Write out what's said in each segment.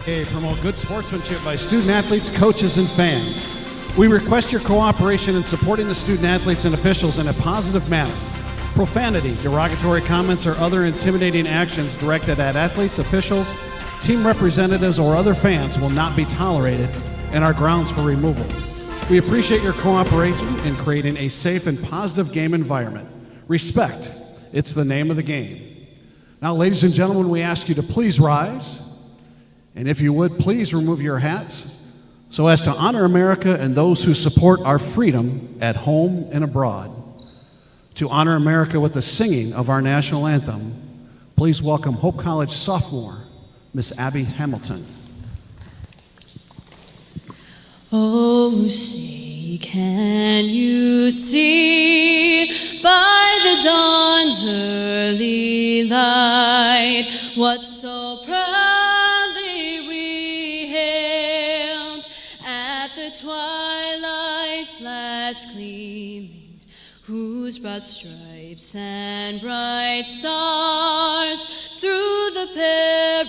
Promote good sportsmanship by student athletes, coaches, and fans. We request your cooperation in supporting the student athletes and officials in a positive manner. Profanity, derogatory comments, or other intimidating actions directed at athletes, officials, team representatives, or other fans will not be tolerated and are grounds for removal. We appreciate your cooperation in creating a safe and positive game environment. Respect, it's the name of the game. Now, ladies and gentlemen, we ask you to please rise, and if you would, please remove your hats so as to honor America and those who support our freedom at home and abroad. To honor America with the singing of our national anthem, please welcome Hope College sophomore, Miss Abby Hamilton. Oh, say, can you see by the dawn's early light what so proudly we hailed at the twilight's last gleaming, whose broad stripes and bright stars through the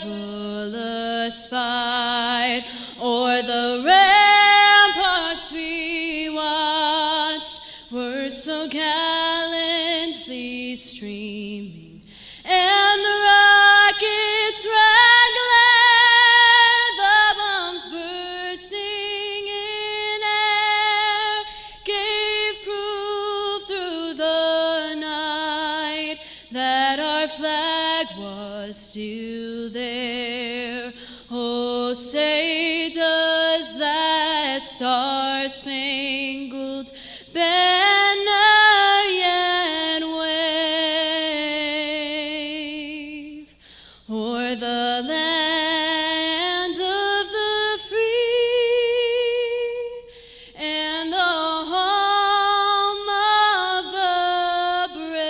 perilous fight o'er the ramparts we watched were so gallantly streaming, and the rockets' red glare, the bombs bursting in air, gave proof through the night that our flag was still there. Oh, say, does that star-spangled banner yet wave o'er the land of the free and the home of the brave?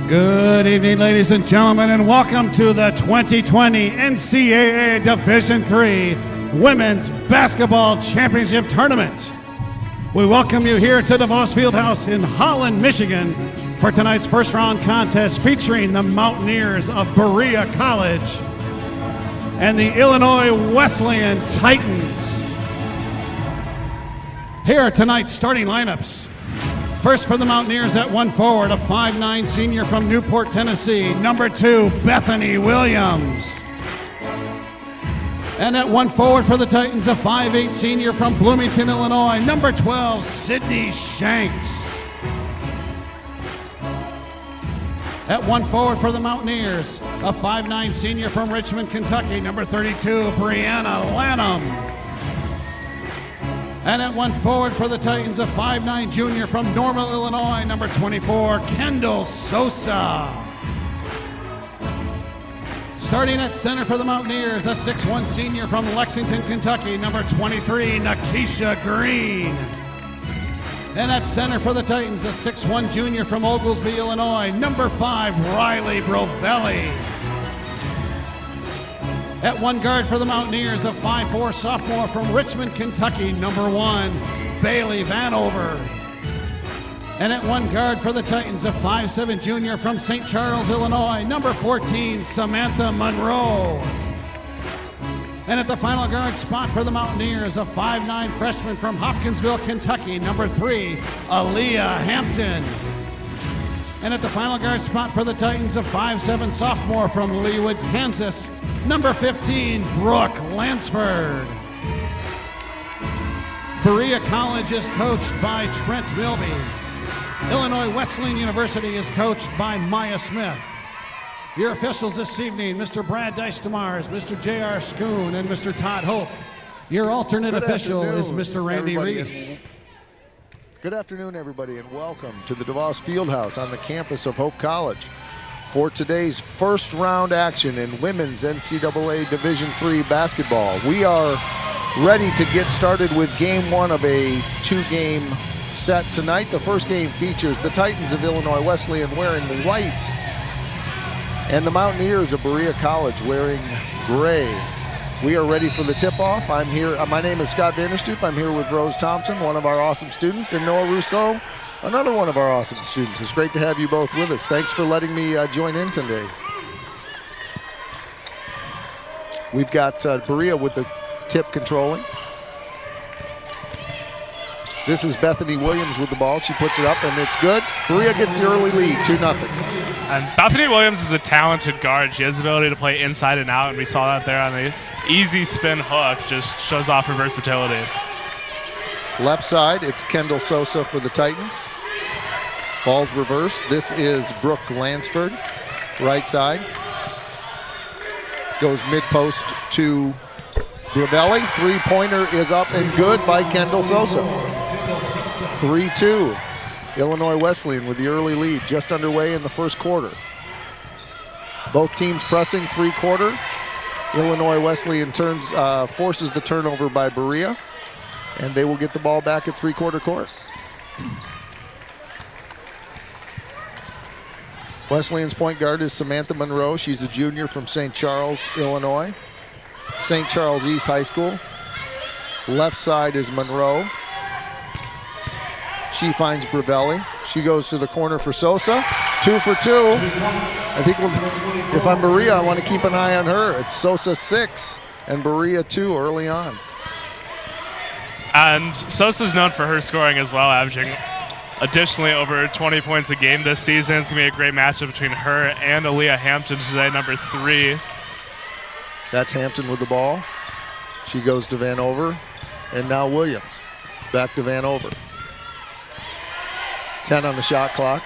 Good evening, ladies and gentlemen, and welcome to the 2020 NCAA Division III Women's Basketball Championship Tournament. We welcome you here to DeVos Fieldhouse in Holland, Michigan for tonight's first round contest featuring the Mountaineers of Berea College and the Illinois Wesleyan Titans. Here are tonight's starting lineups. First for the Mountaineers at one forward, a 5'9" senior from Newport, Tennessee, number 2, Bethany Williams. And at one forward for the Titans, a 5'8" senior from Bloomington, Illinois, number 12, Sydney Shanks. At one forward for the Mountaineers, a 5'9" senior from Richmond, Kentucky, number 32, Brianna Lanham. And at one forward for the Titans, a 5'9" junior from Normal, Illinois, number 24, Kendall Sosa. Starting at center for the Mountaineers, a 6'1" senior from Lexington, Kentucky, number 23, Nakisha Green. And at center for the Titans, a 6'1" junior from Oglesby, Illinois, number 5, Riley Brovelli. At one guard for the Mountaineers, a 5'4" sophomore from Richmond, Kentucky, number 1, Bailey Vanover. And at one guard for the Titans, a 5'7" junior from St. Charles, Illinois, number 14, Samantha Monroe. And at the final guard spot for the Mountaineers, a 5'9" freshman from Hopkinsville, Kentucky, number 3, Aaliyah Hampton. And at the final guard spot for the Titans, a 5'7" sophomore from Leawood, Kansas, number 15, Brooke Lansford. Berea College is coached by Trent Milby. Illinois Wesleyan University is coached by Maya Smith. Your officials this evening, Mr. Brad Dicemars, Mr. J.R. Schoon, and Mr. Todd Hoke. Your alternate official is Mr. Randy Reese. Good afternoon, everybody, and welcome to the DeVos Fieldhouse on the campus of Hope College for today's first round action in women's NCAA Division III basketball. We are ready to get started with game one of a two-game set tonight. The first game features the Titans of Illinois Wesleyan wearing white and the Mountaineers of Berea College wearing gray. We are ready for the tip-off. I'm here. My name is Scott Vanderstoop. I'm here with Rose Thompson, one of our awesome students, and Noah Rousseau, another one of our awesome students. It's great to have you both with us. Thanks for letting me join in today. We've got Berea with the tip controlling. This is Bethany Williams with the ball. She puts it up, and it's good. Berea gets the early lead, 2-0. And Bethany Williams is a talented guard. She has the ability to play inside and out, and we saw that there on the easy spin hook. Just shows off her versatility. Left side, it's Kendall Sosa for the Titans. Ball's reversed. This is Brooke Lansford. Right side. Goes mid-post to Gravelli. Three-pointer is up and good by Kendall Sosa. 3-2. Illinois Wesleyan with the early lead, just underway in the first quarter. Both teams pressing three-quarter. Illinois Wesleyan forces the turnover by Berea, and they will get the ball back at three-quarter court. Wesleyan's point guard is Samantha Monroe. She's a junior from St. Charles, Illinois. St. Charles East High School. Left side is Monroe. She finds Bravelli. She goes to the corner for Sosa. 2 for 2. I think if I'm Berea, I want to keep an eye on her. It's Sosa 6 and Berea 2 early on. And Sosa's known for her scoring as well, averaging additionally over 20 points a game this season. It's going to be a great matchup between her and Aaliyah Hampton today, number 3. That's Hampton with the ball. She goes to Vanover. And now Williams. Back to Vanover. 10 on the shot clock.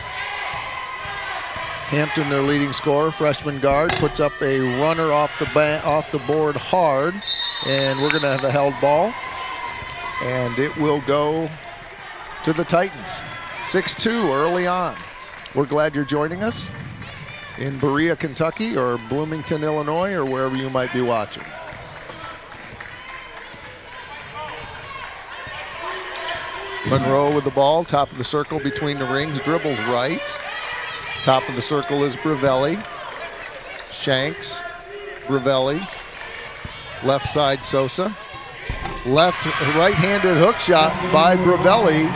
Hampton, their leading scorer, freshman guard, puts up a runner off the board hard. And we're going to have a held ball. And it will go to the Titans. 6-2 early on. We're glad you're joining us in Berea, Kentucky, or Bloomington, Illinois, or wherever you might be watching. Monroe with the ball, top of the circle between the rings, dribbles right. Top of the circle is Bravelli. Shanks, Bravelli. Left side, Sosa. Right-handed hook shot by Bravelli.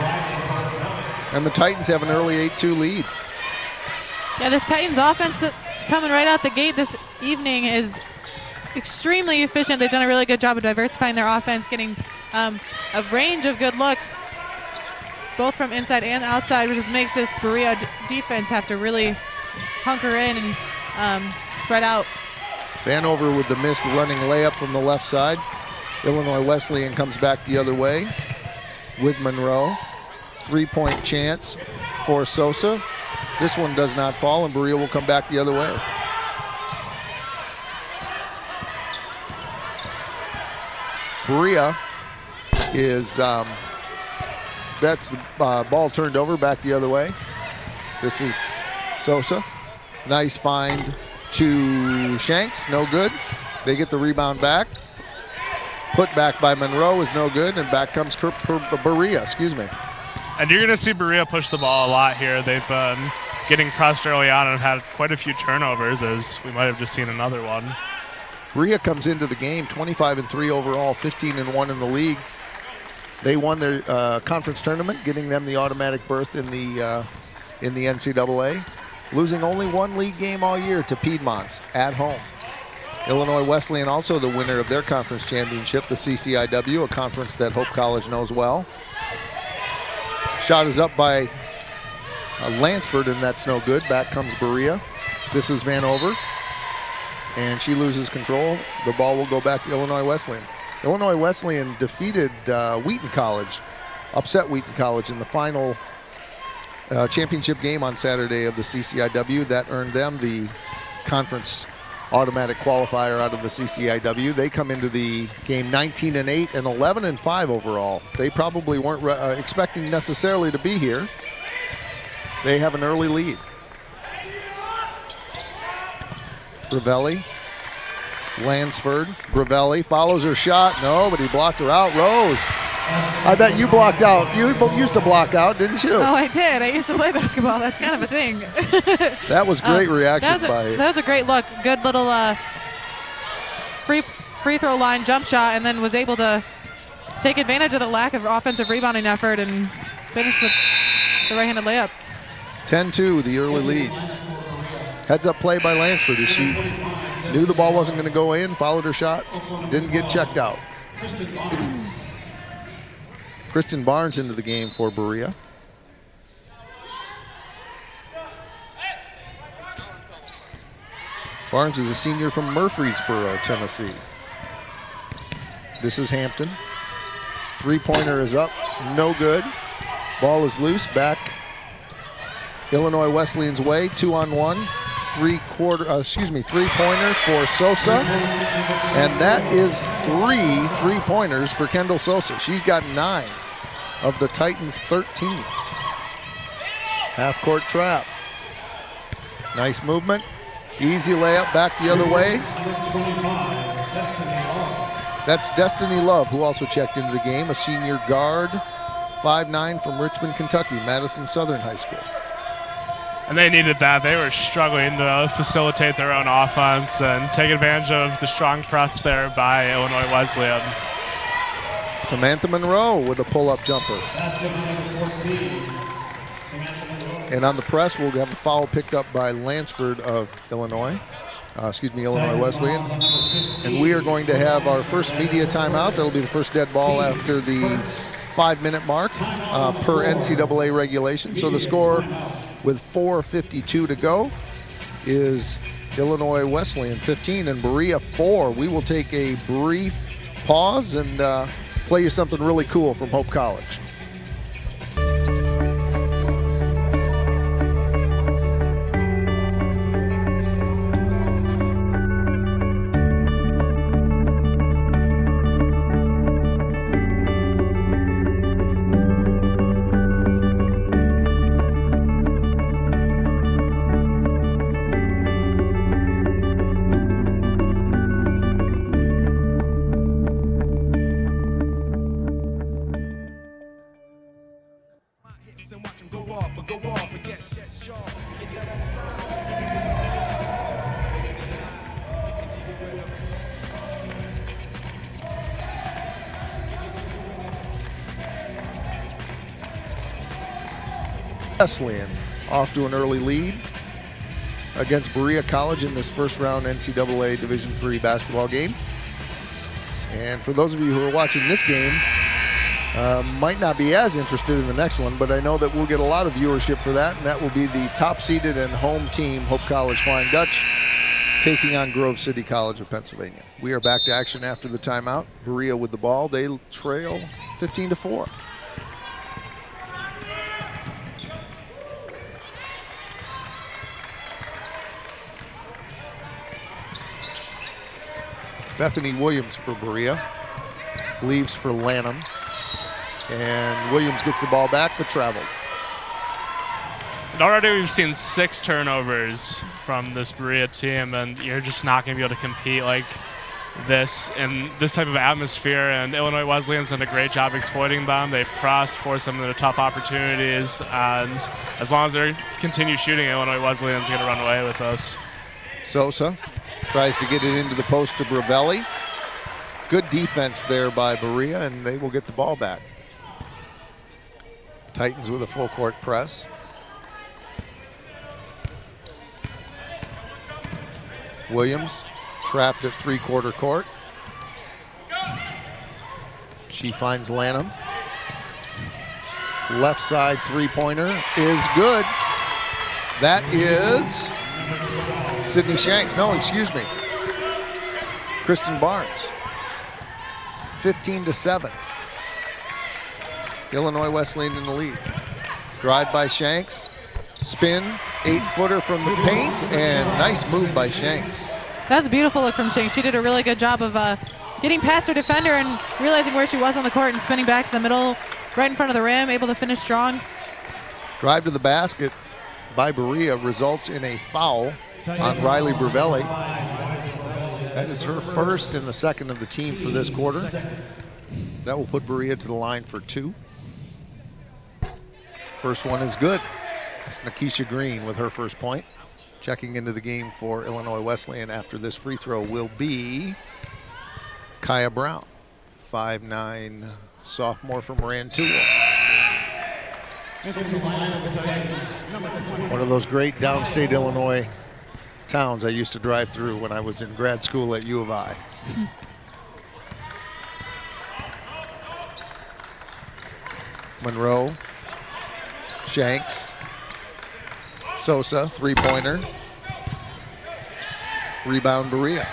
And the Titans have an early 8-2 lead. Yeah, this Titans offense coming right out the gate this evening is extremely efficient. They've done a really good job of diversifying their offense, getting a range of good looks, both from inside and outside, which just makes this Berea defense have to really hunker in and spread out. Vanover with the missed running layup from the left side. Illinois Wesleyan comes back the other way with Monroe. 3-point chance for Sosa. This one does not fall, and Berea will come back the other way. Berea is, that's the ball turned over back the other way. This is Sosa. Nice find to Shanks, no good. They get the rebound back. Put back by Monroe is no good, and back comes Berea, And you're going to see Berea push the ball a lot here. They've been getting pressed early on and had quite a few turnovers, as we might have just seen another one. Berea comes into the game 25-3 overall, 15-1 in the league. They won their conference tournament, getting them the automatic berth in the NCAA, losing only one league game all year to Piedmont at home. Illinois Wesleyan also the winner of their conference championship, the CCIW, a conference that Hope College knows well. Shot is up by Lansford, and that's no good. Back comes Berea. This is Vanover, and she loses control. The ball will go back to Illinois Wesleyan. Illinois Wesleyan defeated Wheaton College, upset Wheaton College in the final championship game on Saturday of the CCIW. That earned them the conference automatic qualifier out of the CCIW. They come into the game 19-8 and 11-5 overall. They probably weren't expecting necessarily to be here. They have an early lead. Bravelli, Lansford, Bravelli follows her shot. No, but he blocked her out. Rose, I bet you blocked out. You used to block out, didn't you? Oh, I did. I used to play basketball. That's kind of a thing. That was great reaction that was a great look. Good little free free throw line jump shot and then was able to take advantage of the lack of offensive rebounding effort and finish with the right-handed layup. 10-2, the early lead. Heads-up play by Lansford as she knew the ball wasn't going to go in, followed her shot, didn't get checked out. Kristen Barnes into the game for Berea. Barnes is a senior from Murfreesboro, Tennessee. This is Hampton. Three-pointer is up, no good. Ball is loose, back Illinois Wesleyan's way, 2-on-1. Three-pointer for Sosa. And that is 3 three-pointers for Kendall Sosa. She's got 9 of the Titans' 13. Half-court trap. Nice movement. Easy layup back the other way. That's Destiny Love, who also checked into the game, a senior guard, 5'9", from Richmond, Kentucky, Madison Southern High School. And they needed that. They were struggling to facilitate their own offense and take advantage of the strong press there by Illinois Wesleyan. Samantha Monroe with a pull-up jumper. And on the press, we'll have a foul picked up by Lansford of Illinois. Illinois Wesleyan. And we are going to have our first media timeout. That'll be the first dead ball after the 5-minute mark per NCAA regulation. So the score with 4:52 to go is Illinois Wesleyan 15 and Berea 4. We will take a brief pause and play you something really cool from Hope College. Wesleyan off to an early lead against Berea College in this first round NCAA Division III basketball game. And for those of you who are watching this game, might not be as interested in the next one, but I know that we'll get a lot of viewership for that, and that will be the top-seeded and home team, Hope College Flying Dutch, taking on Grove City College of Pennsylvania. We are back to action after the timeout. Berea with the ball. They trail 15-4. Bethany Williams for Berea, leaves for Lanham, and Williams gets the ball back but traveled. And already we've seen 6 turnovers from this Berea team, and you're just not going to be able to compete like this in this type of atmosphere, and Illinois Wesleyan's done a great job exploiting them. They've crossed, forced them into tough opportunities, and as long as they continue shooting, Illinois Wesleyan's going to run away with us. Sosa tries to get it into the post to Bravelli. Good defense there by Berea, and they will get the ball back. Titans with a full court press. Williams trapped at three-quarter court. She finds Lanham. Left side three-pointer is good. That is Sydney Shank. No, excuse me. Kristen Barnes. 15-7. Illinois Wesleyan in the lead. Drive by Shanks. Spin, 8-footer from the paint, and nice move by Shanks. That's a beautiful look from Shanks. She did a really good job of getting past her defender and realizing where she was on the court and spinning back to the middle, right in front of the rim, able to finish strong. Drive to the basket by Berea results in a foul on Riley Bravelli. That is her first and the second of the team for this quarter. That will put Berea to the line for 2. First one is good. It's Nikisha Green with her first point. Checking into the game for Illinois Wesleyan after this free throw will be Kaya Brown, 5'9" sophomore from Rantoul. One of those great downstate Illinois towns I used to drive through when I was in grad school at U of I. Monroe, Shanks, Sosa, three-pointer. Rebound Berea.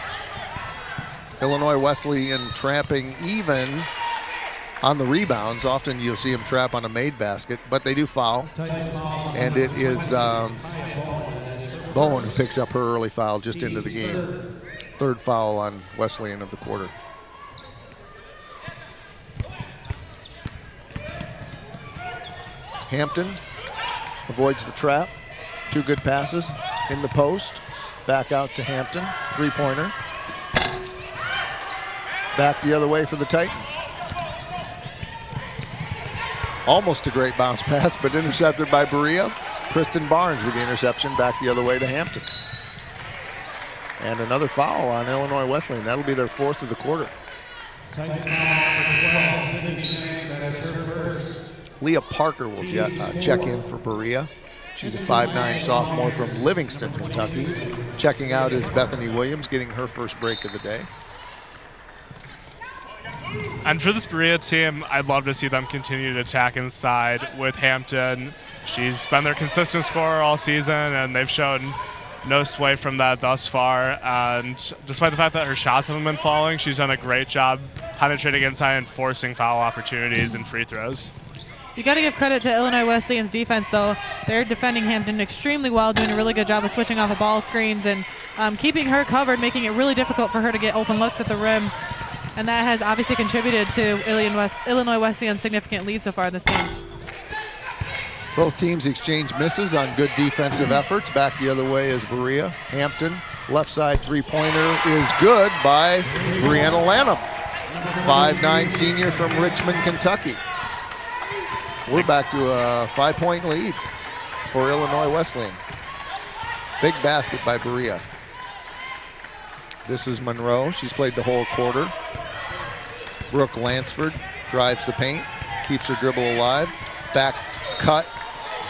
Illinois Wesleyan trapping even on the rebounds. Often you'll see them trap on a made basket, but they do foul. And it is Bowen who picks up her early foul just into the game. Third foul on Wesleyan of the quarter. Hampton avoids the trap. Two good passes in the post. Back out to Hampton, three-pointer. Back the other way for the Titans. Almost a great bounce pass, but intercepted by Berea. Kristen Barnes with the interception, back the other way to Hampton. And another foul on Illinois Wesleyan. That'll be their fourth of the quarter. Leah Parker will check in for Berea. She's a 5'9" sophomore from Livingston, Kentucky. Checking out is Bethany Williams, getting her first break of the day. And for this Berea team, I'd love to see them continue to attack inside with Hampton. She's been their consistent scorer all season, and they've shown no sway from that thus far. And despite the fact that her shots haven't been falling, she's done a great job penetrating inside and forcing foul opportunities and free throws. You got to give credit to Illinois Wesleyan's defense, though. They're defending Hampton extremely well, doing a really good job of switching off of ball screens and keeping her covered, making it really difficult for her to get open looks at the rim. And that has obviously contributed to Illinois Wesleyan's significant lead so far in this game. Both teams exchange misses on good defensive efforts. Back the other way is Berea. Hampton, left side three-pointer is good by Brianna Lanham, 5'9" senior from Richmond, Kentucky. We're back to a 5-point lead for Illinois Wesleyan. Big basket by Berea. This is Monroe. She's played the whole quarter. Brooke Lansford drives the paint, keeps her dribble alive. Back cut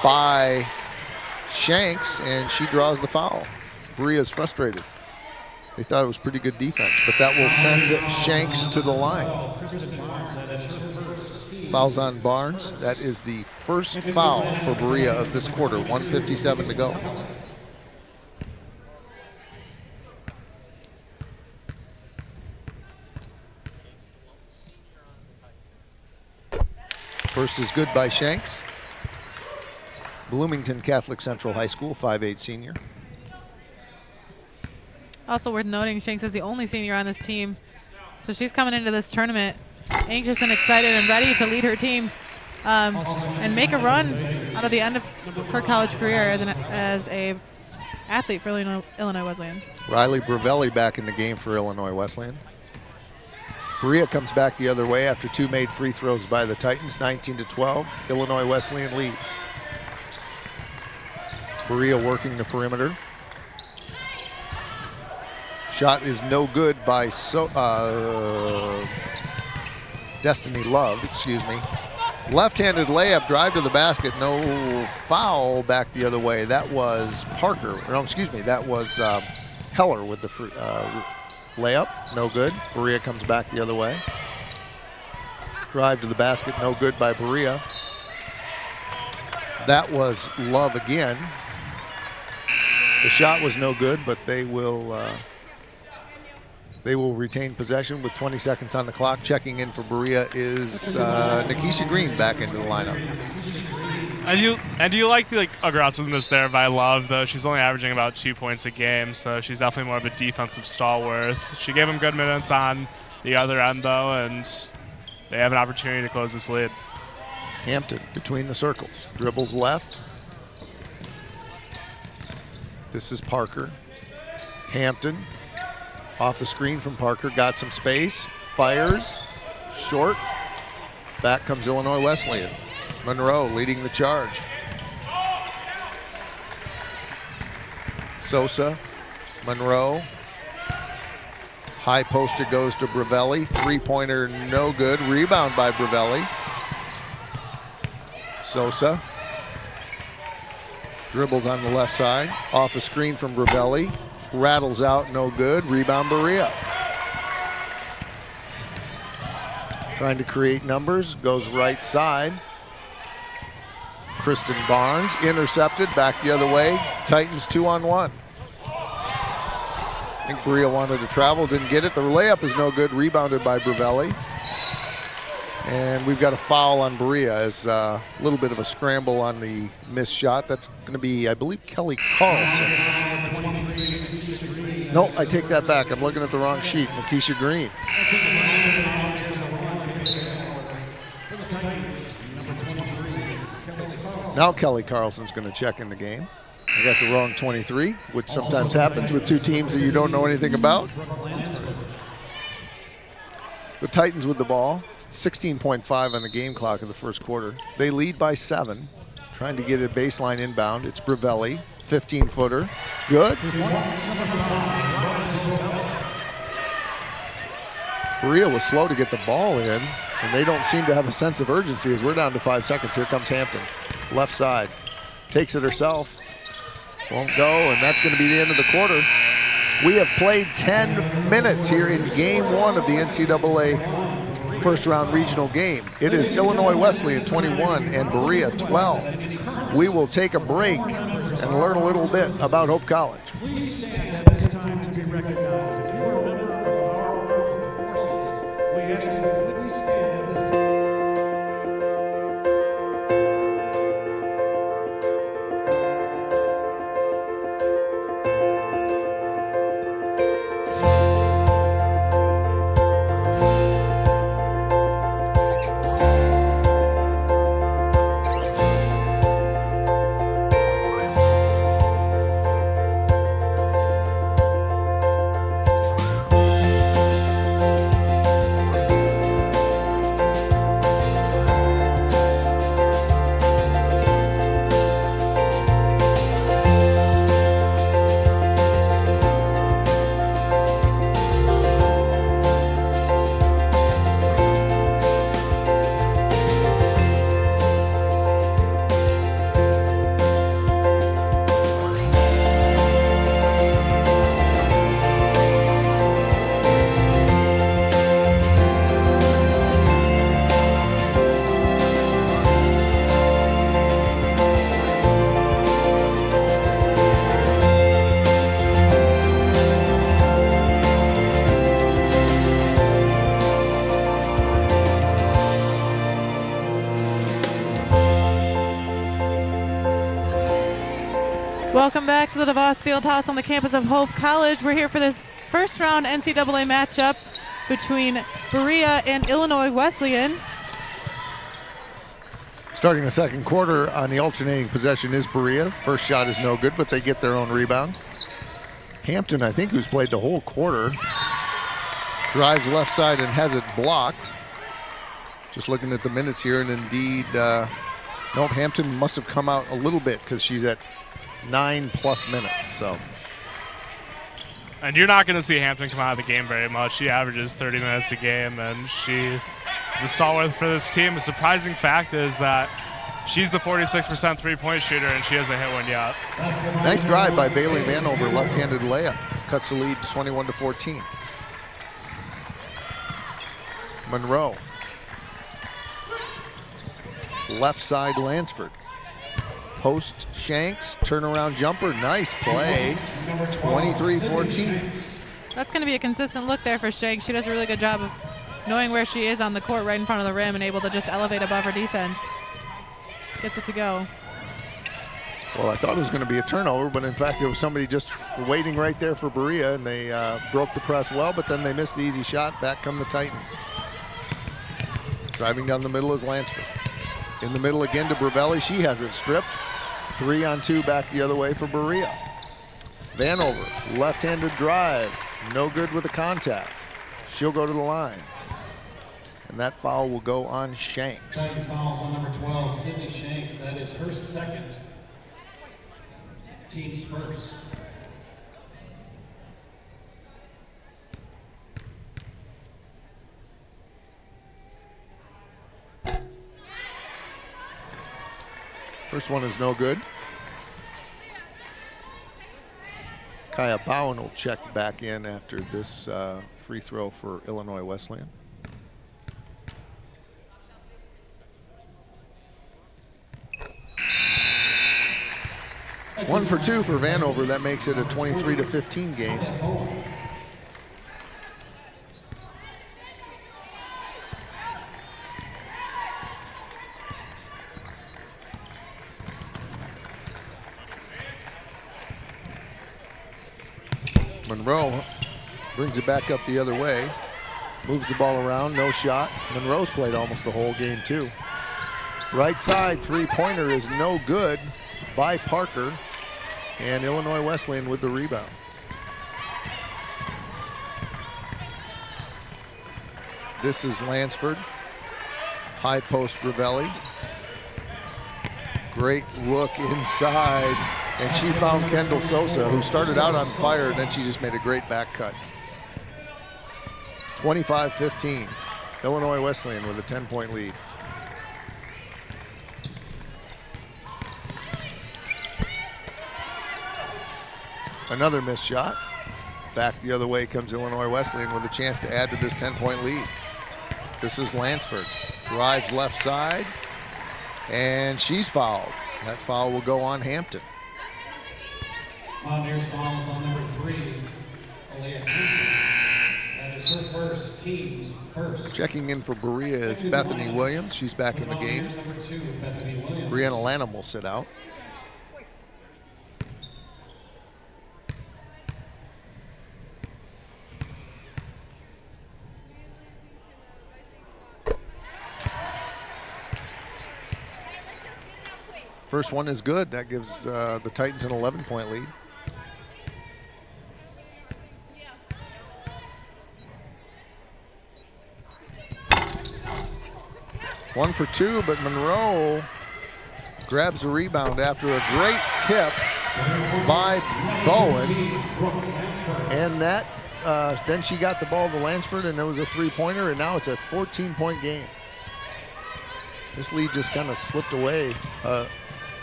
by Shanks, and she draws the foul. Berea's frustrated. They thought it was pretty good defense, but that will send Shanks to the line. Fouls on Barnes. That is the first foul for Berea of this quarter. 1:57 to go. First is good by Shanks. Bloomington Catholic Central High School, 5'8" senior. Also worth noting, Shanks is the only senior on this team. So she's coming into this tournament anxious and excited and ready to lead her team and make a run out of the end of her college career as a athlete for Illinois Wesleyan. Riley Bravelli back in the game for Illinois Wesleyan. Berea comes back the other way after two made free throws by the Titans, 19-12. Illinois Wesleyan leads. Berea working the perimeter. Shot is no good by Destiny Love, excuse me. Left-handed layup, drive to the basket, no foul back the other way. That was Parker, no, excuse me, that was Heller with the layup, no good. Berea comes back the other way. Drive to the basket, no good by Berea. That was Love again. The shot was no good, but they will retain possession with 20 seconds on the clock. Checking in for Berea is Nikisha Green back into the lineup. And you like the aggressiveness there by Love, though she's only averaging about 2 points a game, so she's definitely more of a defensive stalwart. She gave him good minutes on the other end, though, and they have an opportunity to close this lead. Hampton between the circles, dribbles left. This is Parker. Hampton off the screen from Parker, got some space, fires, short. Back comes Illinois Wesleyan. Monroe leading the charge. Sosa, Monroe. High posted goes to Bravelli. Three-pointer, no good. Rebound by Bravelli. Sosa dribbles on the left side. Off a screen from Bravelli. Rattles out, no good. Rebound Berea. Trying to create numbers, goes right side. Kristen Barnes intercepted, back the other way. Titans 2-on-1. I think Berea wanted to travel, didn't get it. The layup is no good, rebounded by Bravelli. And we've got a foul on Berea as a little bit of a scramble on the missed shot. That's going to be, I believe, Kelly Carlson. No, I take that back. I'm looking at the wrong sheet. Lakeisha Green. Now Kelly Carlson's going to check in the game. I got the wrong 23, which sometimes happens with two teams that you don't know anything about. The Titans with the ball. 16.5 on the game clock in the first quarter. They lead by 7. Trying to get a baseline inbound. It's Bravelli, 15-footer. Good. Berea was slow to get the ball in, and they don't seem to have a sense of urgency as we're down to 5 seconds. Here comes Hampton. Left side. Takes it herself. Won't go, and that's going to be the end of the quarter. We have played 10 minutes here in game 1 of the NCAA first round regional game. It is Illinois Wesleyan 21 and Berea 12. We will take a break and learn a little bit about Hope College. Please stand at this time to be recognized. If you are a member of our armed forces, we ask you to please stand at this time. Welcome back to the DeVos Fieldhouse on the campus of Hope College. We're here for this first round NCAA matchup between Berea and Illinois Wesleyan. Starting the second quarter on the alternating possession is Berea. First shot is no good, but they get their own rebound. Hampton, I think, who's played the whole quarter, drives left side and has it blocked. Just looking at the minutes here, and indeed, nope, Hampton must have come out a little bit because she's at 9+ minutes. So, and you're not going to see Hampton come out of the game very much. She averages 30 minutes a game, and she is a stalwart for this team. The surprising fact is that she's the 46% three-point shooter, and she hasn't hit one yet. Nice drive by Bailey Vanover, left-handed layup. Cuts the lead 21-14. Monroe. Left side Lansford. Post Shanks, turnaround jumper, nice play, 23-14. That's going to be a consistent look there for Shanks. She does a really good job of knowing where she is on the court right in front of the rim and able to just elevate above her defense. Gets it to go. Well, I thought it was going to be a turnover, but in fact there was somebody just waiting right there for Berea, and they broke the press well, but then they missed the easy shot. Back come the Titans. Driving down the middle is Lansford. In the middle again to Bravelli. She has it stripped. 3-on-2 back the other way for Berea. Vanover, left-handed drive. No good with the contact. She'll go to the line. And that foul will go on Shanks. Titans fouls on number 12, Sydney Shanks. That is her second. Team's first. First one is no good. Kaya Bowen will check back in after this free throw for Illinois Wesleyan. One for two for Vanover. That makes it a 23-15 game. Monroe brings it back up the other way, moves the ball around, no shot. Monroe's played almost the whole game too. Right side three-pointer is no good by Parker, and Illinois Wesleyan with the rebound. This is Lansford, high post Ravelli. Great look inside. And she found Kendall Sosa, who started out on fire, and then she just made a great back cut. 25-15. Illinois Wesleyan with a 10-point lead. Another missed shot. Back the other way comes Illinois Wesleyan with a chance to add to this 10-point lead. This is Lansford. Drives left side, and she's fouled. That foul will go on Hampton. Mountaineers fouls on number 3, Aaliyah Cooper. That is her first, team's first. Checking in for Berea is Bethany Williams. She's back in the game. Number 2, Bethany Williams. Brianna Lanham will sit out. First one is good. That gives the Titans an 11-point lead. One for two, but Monroe grabs the rebound after a great tip by Bowen. And that, then she got the ball to Lansford, and there was a three-pointer, and now it's a 14-point game. This lead just kind of slipped away,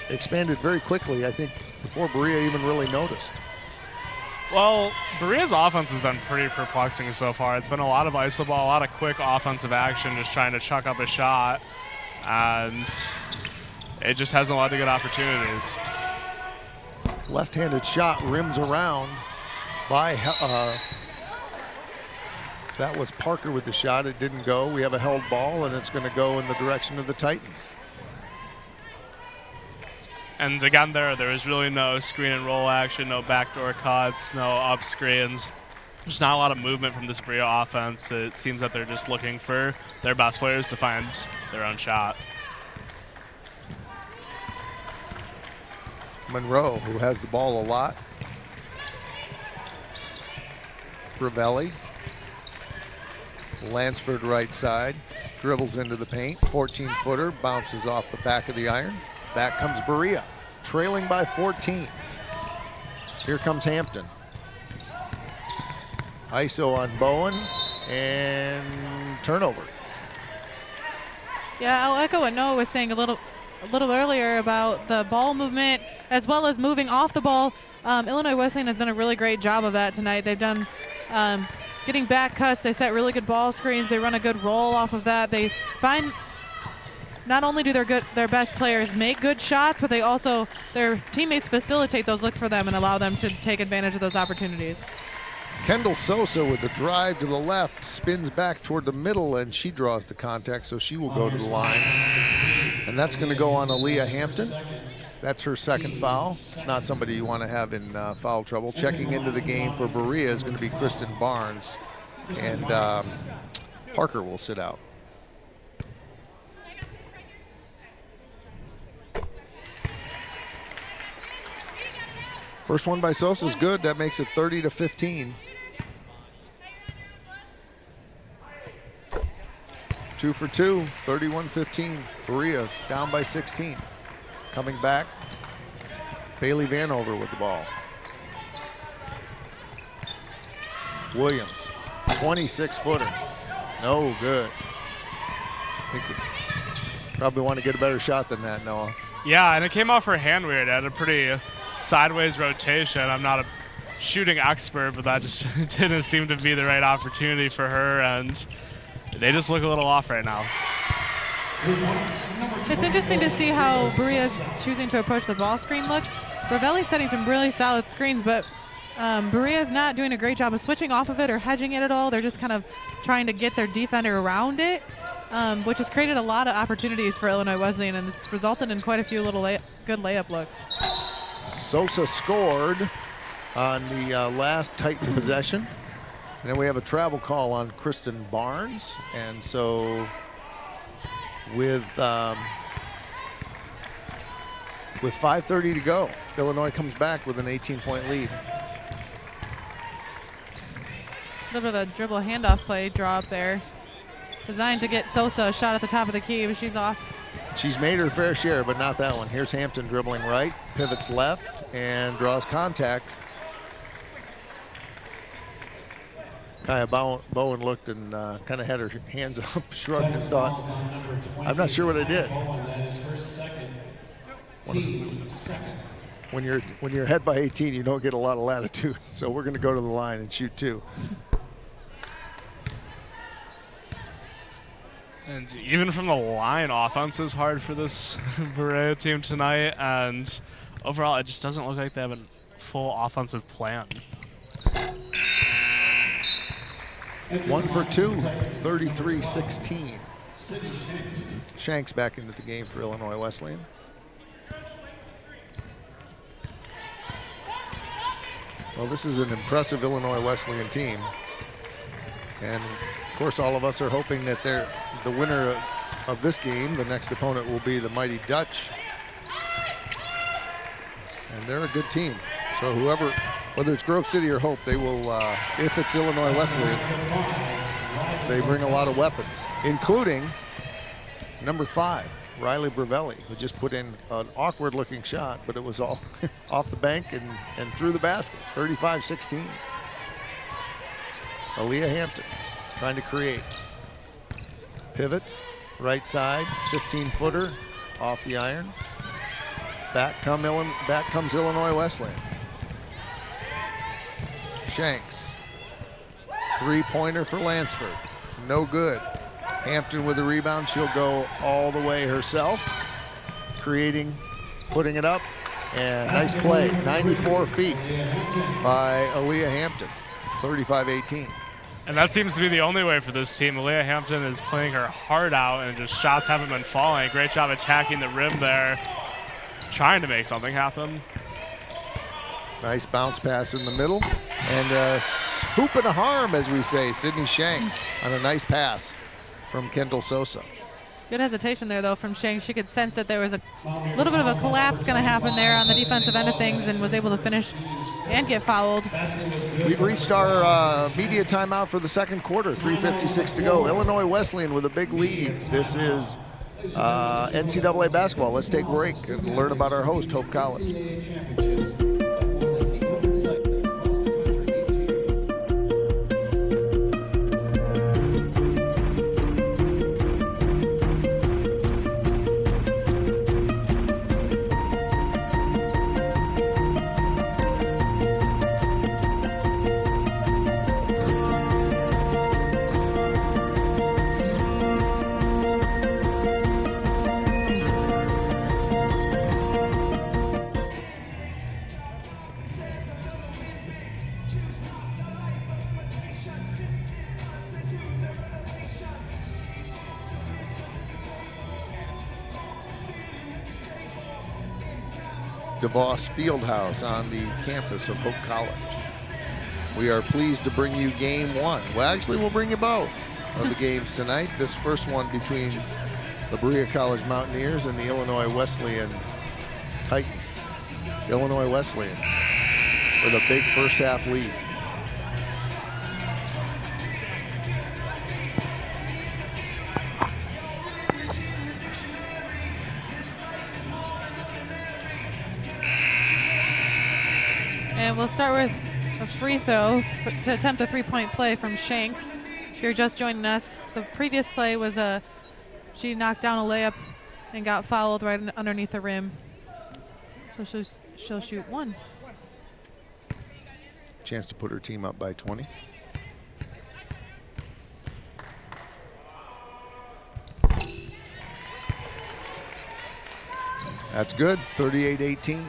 expanded very quickly, I think, before Berea even really noticed. Well, Berea's offense has been pretty perplexing so far. It's been a lot of iso ball, a lot of quick offensive action, just trying to chuck up a shot, and it just hasn't led to good opportunities. Left-handed shot rims around by, that was Parker with the shot. It didn't go. We have a held ball, and it's going to go in the direction of the Titans. And again, there is really no screen and roll action, no backdoor cuts, no up screens. There's not a lot of movement from this Berea offense. It seems that they're just looking for their best players to find their own shot. Monroe, who has the ball a lot. Ravelli. Lansford right side. Dribbles into the paint. 14-footer. Bounces off the back of the iron. Back comes Berea, trailing by 14. Here comes Hampton. ISO on Bowen, and turnover. Yeah, I'll echo what Noah was saying a little earlier about the ball movement as well as moving off the ball. Illinois Wesleyan has done a really great job of that tonight. They've done getting back cuts. They set really good ball screens. They run a good roll off of that. They find not only do their best players make good shots, but their teammates facilitate those looks for them and allow them to take advantage of those opportunities. Kendall Sosa with the drive to the left, spins back toward the middle, and she draws the contact, so she will go to the line. And that's going to go on Aaliyah Hampton. That's her second foul. It's not somebody you want to have in foul trouble. Checking into the game for Berea is going to be Kristen Barnes, and Parker will sit out. First one by Sosa is good. That makes it 30-15. 2 for 2, 31-15. Berea down by 16. Coming back, Bailey Vanover with the ball. Williams, 26-footer. No good. I think you probably want to get a better shot than that, Noah. Yeah, and it came off her hand weird. It had a pretty sideways rotation. I'm not a shooting expert, but that just didn't seem to be the right opportunity for her, and they just look a little off right now. It's interesting to see how Berea's choosing to approach the ball screen look. Ravelli's setting some really solid screens, but Berea's not doing a great job of switching off of it or hedging it at all. They're just kind of trying to get their defender around it, which has created a lot of opportunities for Illinois Wesleyan, and it's resulted in quite a few little good layup looks. Sosa scored on the last Titan possession. And then we have a travel call on Kristen Barnes. And so with 5:30 to go, Illinois comes back with an 18-point lead. A little bit of a dribble handoff play draw up there. Designed to get Sosa a shot at the top of the key, but she's off. She's made her fair share, but not that one. Here's Hampton dribbling right, pivots left, and draws contact. Kaya Bowen looked and kind of had her hands up, shrugged, and thought, I'm not sure what I did. When you're ahead by 18, you don't get a lot of latitude. So we're going to go to the line and shoot two. And even from the line, offense is hard for this Berea team tonight. And overall, it just doesn't look like they have a full offensive plan. 1 for 2, 33-16. Shanks back into the game for Illinois Wesleyan. Well, this is an impressive Illinois Wesleyan team. And of course, all of us are hoping that the winner of this game, the next opponent, will be the Mighty Dutch. And they're a good team. So whether it's Grove City or Hope, they will, if it's Illinois Wesleyan, they bring a lot of weapons, including number 5, Riley Bravelli, who just put in an awkward-looking shot, but it was all off the bank and through the basket, 35-16. Aaliyah Hampton trying to create. Pivots, right side, 15-footer, off the iron. Back comes Illinois Wesleyan. Shanks. Three-pointer for Lansford. No good. Hampton with the rebound. She'll go all the way herself. Creating, putting it up, and nice play. 94 feet by Aaliyah Hampton. 35-18. And that seems to be the only way for this team. Aaliyah Hampton is playing her heart out, and just shots haven't been falling. Great job attacking the rim there, trying to make something happen. Nice bounce pass in the middle. And a hoop and a harm, as we say. Sydney Shanks on a nice pass from Kendall Sosa. Good hesitation there, though, from Shanks. She could sense that there was a little bit of a collapse going to happen there on the defensive end of things and was able to finish and get fouled. We've reached our media timeout for the second quarter. 3:56 to go. Illinois Wesleyan with a big lead. This is NCAA basketball. Let's take a break and learn about our host, Hope College. DeVos Fieldhouse on the campus of Hope College. We are pleased to bring you game one. Well, actually, we'll bring you both of the games tonight. This first one between the Berea College Mountaineers and the Illinois Wesleyan Titans. Illinois Wesleyan with a big first half lead. And we'll start with a free throw to attempt a three-point play from Shanks. If you're just joining us, the previous play was she knocked down a layup and got fouled right underneath the rim. So she'll shoot 1. Chance to put her team up by 20. That's good, 38-18.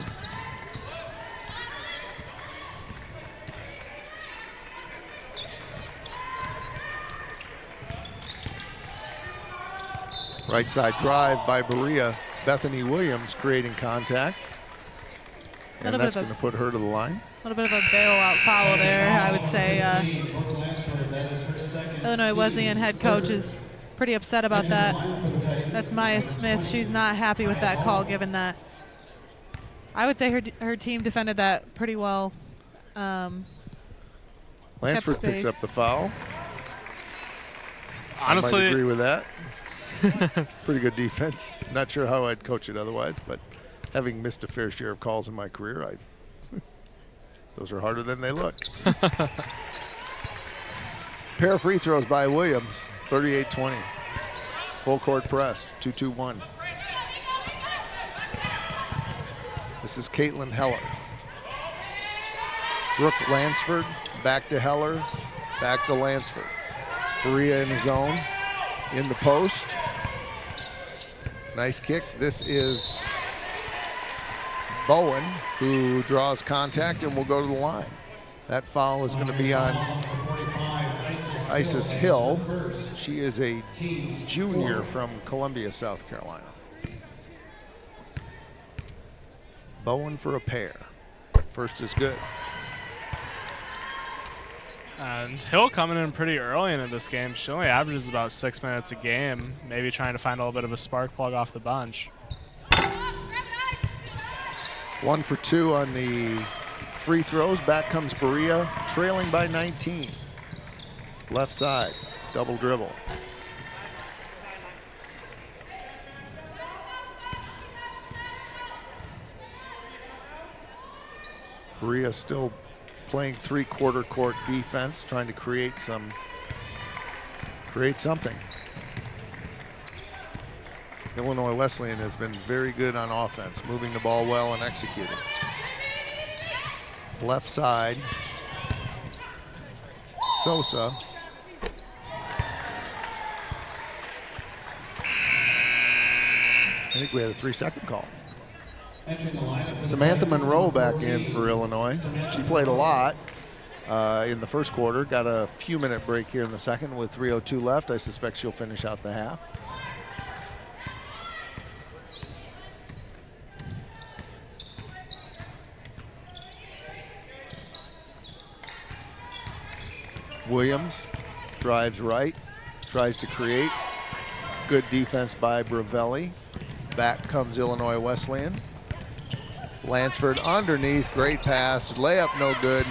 Right side drive by Berea. Bethany Williams creating contact. And that's going to put her to the line. A little bit of a bailout foul there, I would say. Illinois Wesleyan head coach is pretty upset about that. That's Maya Smith. She's not happy with that call, given that. I would say her team defended that pretty well. Lansford picks up the foul. Honestly, I might agree with that. Pretty good defense. Not sure how I'd coach it otherwise, but having missed a fair share of calls in my career, those are harder than they look. Pair of free throws by Williams, 38-20. Full court press, 2-2-1. This is Caitlin Heller. Brooke Lansford, back to Heller, back to Lansford. Berea in the zone, in the post. Nice kick. This is Bowen, who draws contact and will go to the line. That foul is going to be on Isis Hill. She is a junior from Columbia, South Carolina. Bowen for a pair. First is good. And Hill coming in pretty early into this game. She only averages about 6 minutes a game, maybe trying to find a little bit of a spark plug off the bench. 1 for 2 on the free throws. Back comes Berea, trailing by 19. Left side, double dribble. Berea still playing three-quarter court defense, trying to create something. Illinois Wesleyan has been very good on offense, moving the ball well and executing. Left side, Sosa. I think we had a 3-second call. Samantha Monroe back in for Illinois. She played a lot in the first quarter. Got a few-minute break here in the second with 3:02 left. I suspect she'll finish out the half. Williams drives right, tries to create. Good defense by Bravelli. Back comes Illinois Wesleyan. Lansford underneath, great pass, layup no good.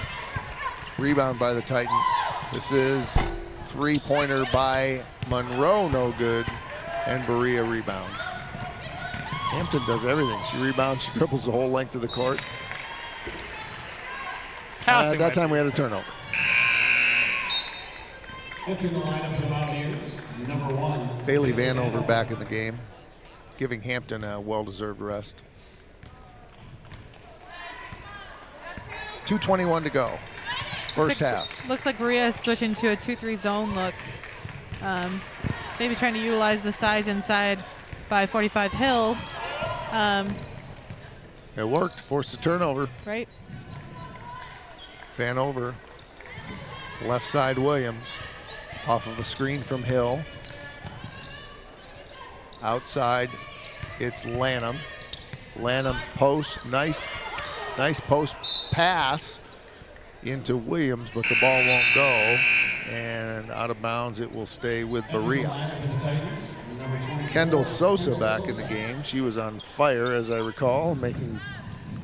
Rebound by the Titans. This is three-pointer by Monroe, no good, and Berea rebounds. Hampton does everything. She rebounds, she dribbles the whole length of the court. That time we had a turnover. Entering the lineup for the Mountaineers, number 1. Bailey Vanover back in the game, giving Hampton a well-deserved rest. 2:21 to go. First half. Looks like Berea is switching to a 2-3 zone look. Maybe trying to utilize the size inside by 45 Hill. It worked, forced a turnover. Right. Vanover, left side Williams, off of a screen from Hill. Outside, it's Lanham. Lanham post, nice post pass into Williams, but the ball won't go. And out of bounds, it will stay with Berea. Kendall Sosa back in the game. She was on fire, as I recall, making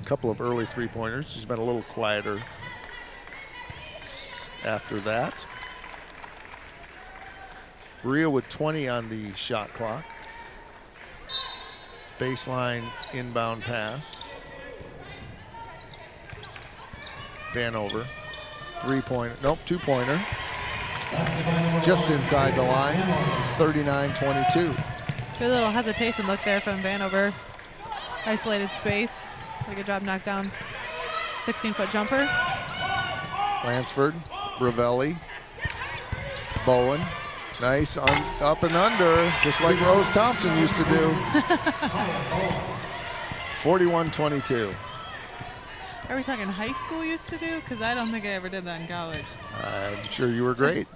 a couple of early three-pointers. She's been a little quieter after that. Berea with 20 on the shot clock. Baseline inbound pass. Vanover. Three-pointer, nope, two-pointer. Just inside the line, 39-22. Good little hesitation look there from Vanover. Isolated space. a good job knock down 16-foot jumper. Lansford, Ravelli, Bowen. Nice up and under, just like Rose Thompson used to do. 41-22. Are we talking high school used to do? Because I don't think I ever did that in college. I'm sure you were great.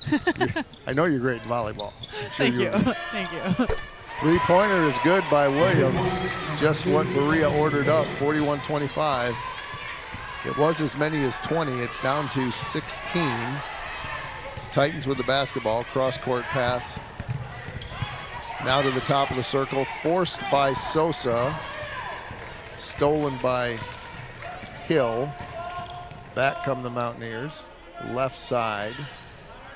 I know you're great in volleyball. Thank you. Thank you. Three-pointer is good by Williams. Just what Berea ordered up, 41-25. It was as many as 20. It's down to 16. Titans with the basketball, cross-court pass. Now to the top of the circle, forced by Sosa. Stolen by Hill. Back come the Mountaineers. Left side,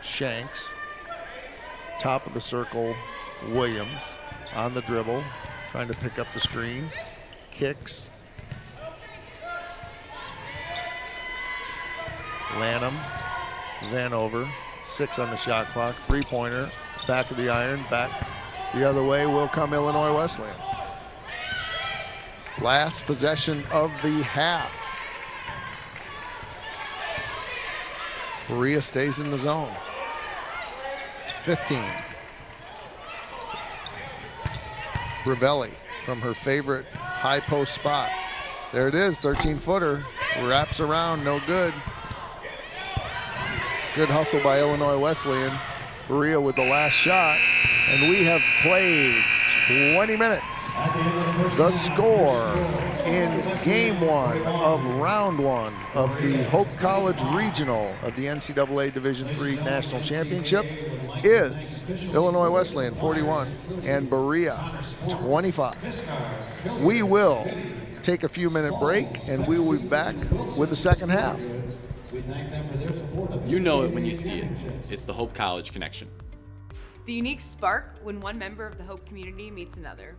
Shanks. Top of the circle, Williams on the dribble, trying to pick up the screen. Kicks. Lanham, Vanover, 6 on the shot clock, three-pointer, back of the iron, back the other way will come Illinois Wesleyan. Last possession of the half. Berea stays in the zone. 15. Ravelli from her favorite high post spot. There it is, 13-footer, wraps around, no good. Good hustle by Illinois Wesleyan. Berea with the last shot, and we have played 20 minutes. The score in game 1 of round 1 of the Hope College Regional of the NCAA Division III National Championship is Illinois Wesleyan 41 and Berea 25. We will take a few-minute break, and we will be back with the second half. You know it when you see it. It's the Hope College connection. The unique spark when one member of the Hope community meets another.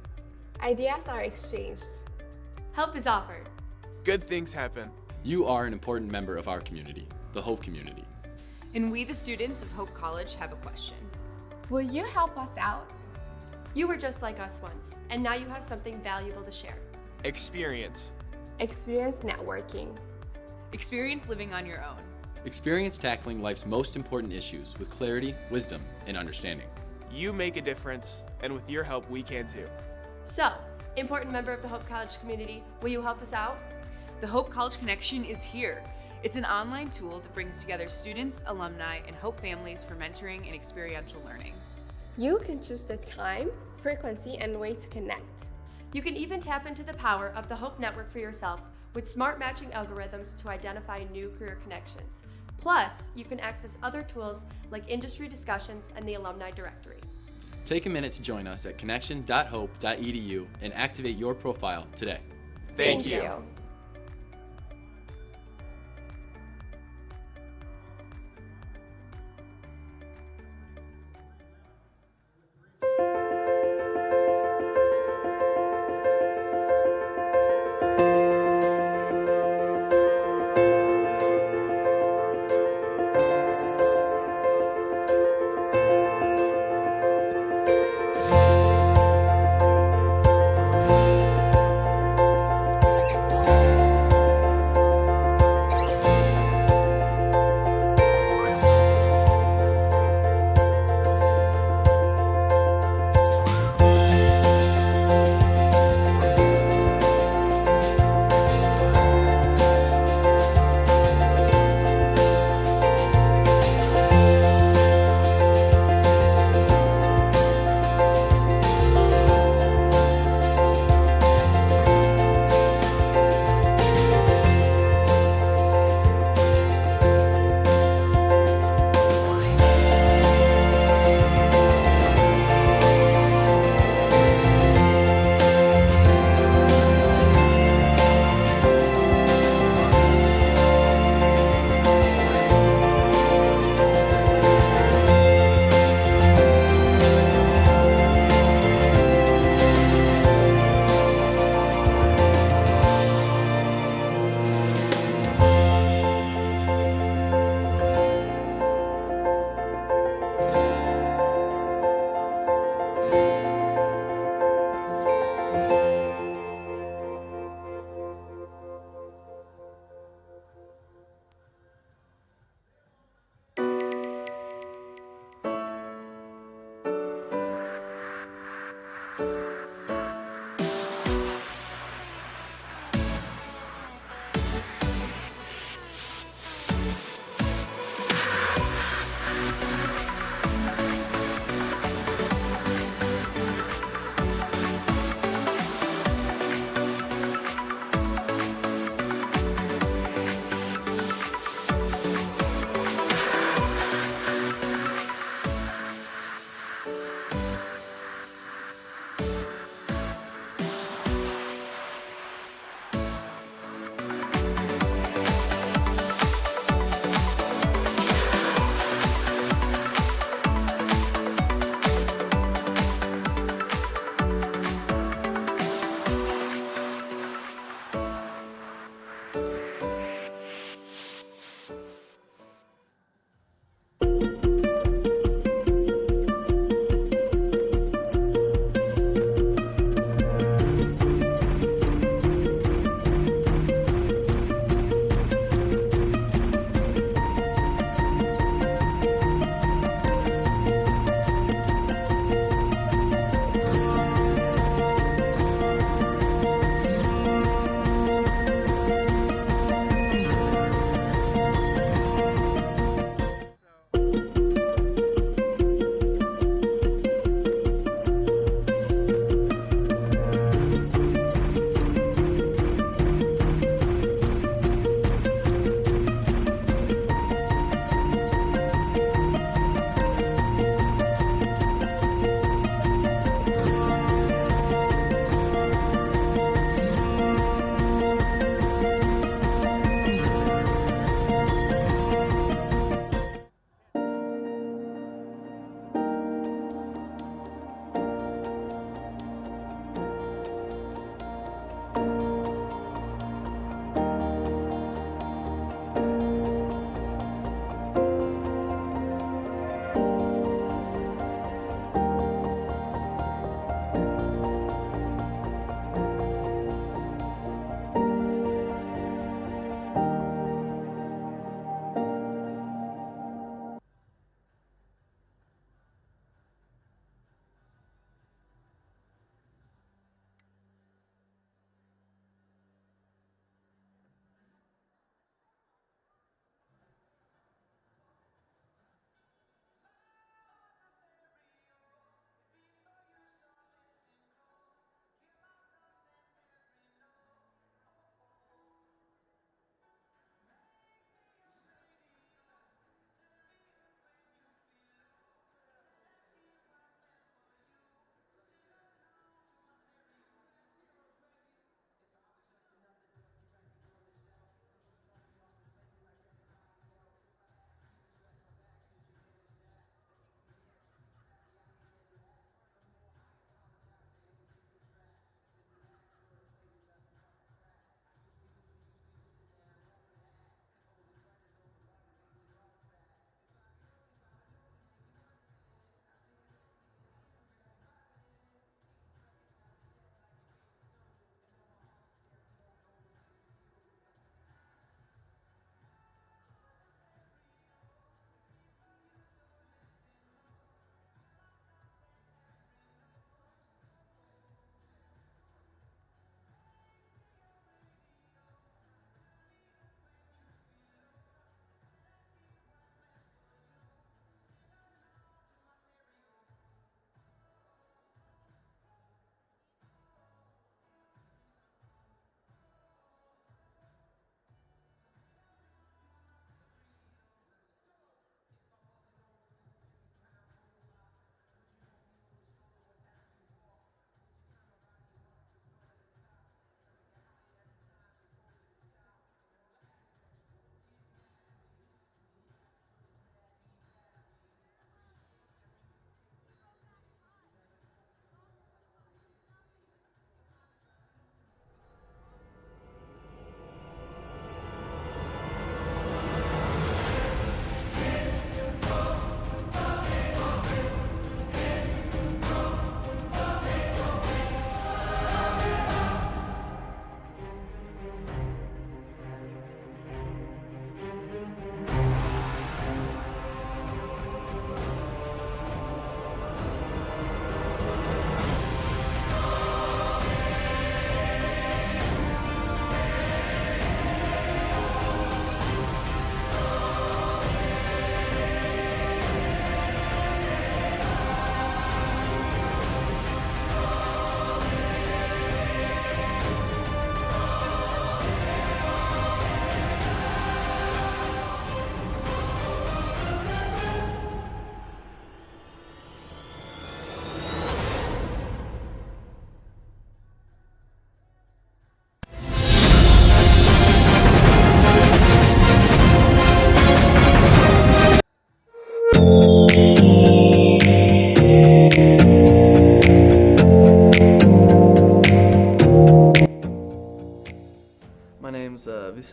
Ideas are exchanged. Help is offered. Good things happen. You are an important member of our community, the Hope community. And we, the students of Hope College, have a question. Will you help us out? You were just like us once, and now you have something valuable to share. Experience. Experience networking. Experience living on your own. Experience tackling life's most important issues with clarity, wisdom, and understanding. You make a difference, and with your help, we can too. So, important member of the Hope College community, will you help us out? The Hope College Connection is here. It's an online tool that brings together students, alumni, and Hope families for mentoring and experiential learning. You can choose the time, frequency, and way to connect. You can even tap into the power of the Hope Network for yourself with smart matching algorithms to identify new career connections. Plus, you can access other tools like industry discussions and the alumni directory. Take a minute to join us at connection.hope.edu and activate your profile today. Thank you.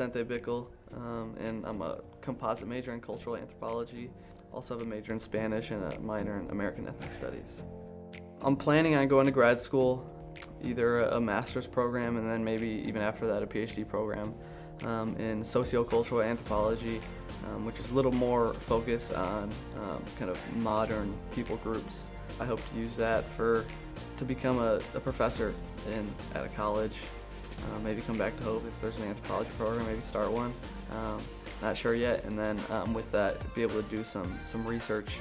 Vicente Bickle, and I'm a composite major in cultural anthropology. Also have a major in Spanish and a minor in American ethnic studies. I'm planning on going to grad school, either a master's program and then maybe even after that a PhD program in sociocultural anthropology, which is a little more focused on kind of modern people groups. I hope to use that to become a professor at a college. Maybe come back to Hope if there's an anthropology program, maybe start one. Not sure yet, and then with that, be able to do some research.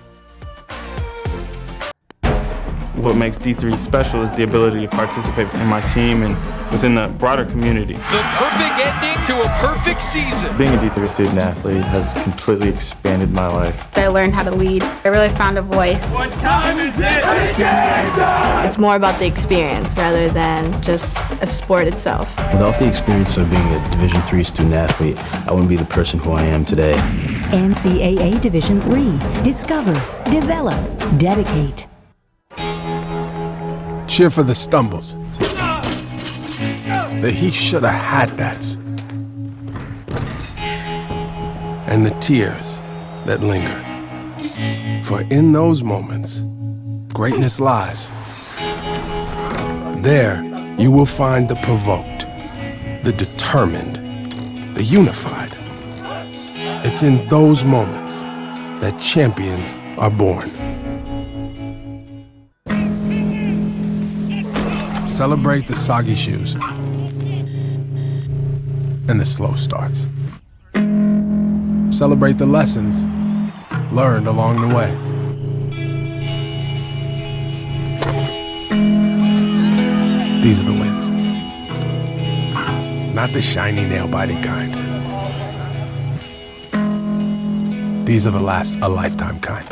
What makes D3 special is the ability to participate in my team and within the broader community. The perfect ending to a perfect season. Being a D3 student athlete has completely expanded my life. I learned how to lead. I really found a voice. What time is it? It's more about the experience rather than just a sport itself. Without the experience of being a Division III student athlete, I wouldn't be the person who I am today. NCAA Division III. Discover, develop, dedicate. Cheer for the stumbles, the he shoulda had that's, and the tears that linger. For in those moments, greatness lies. There you will find the provoked, the determined, the unified. It's in those moments that champions are born. Celebrate the soggy shoes and the slow starts. Celebrate the lessons learned along the way. These are the wins, not the shiny nail-biting kind. These are the last a lifetime kind.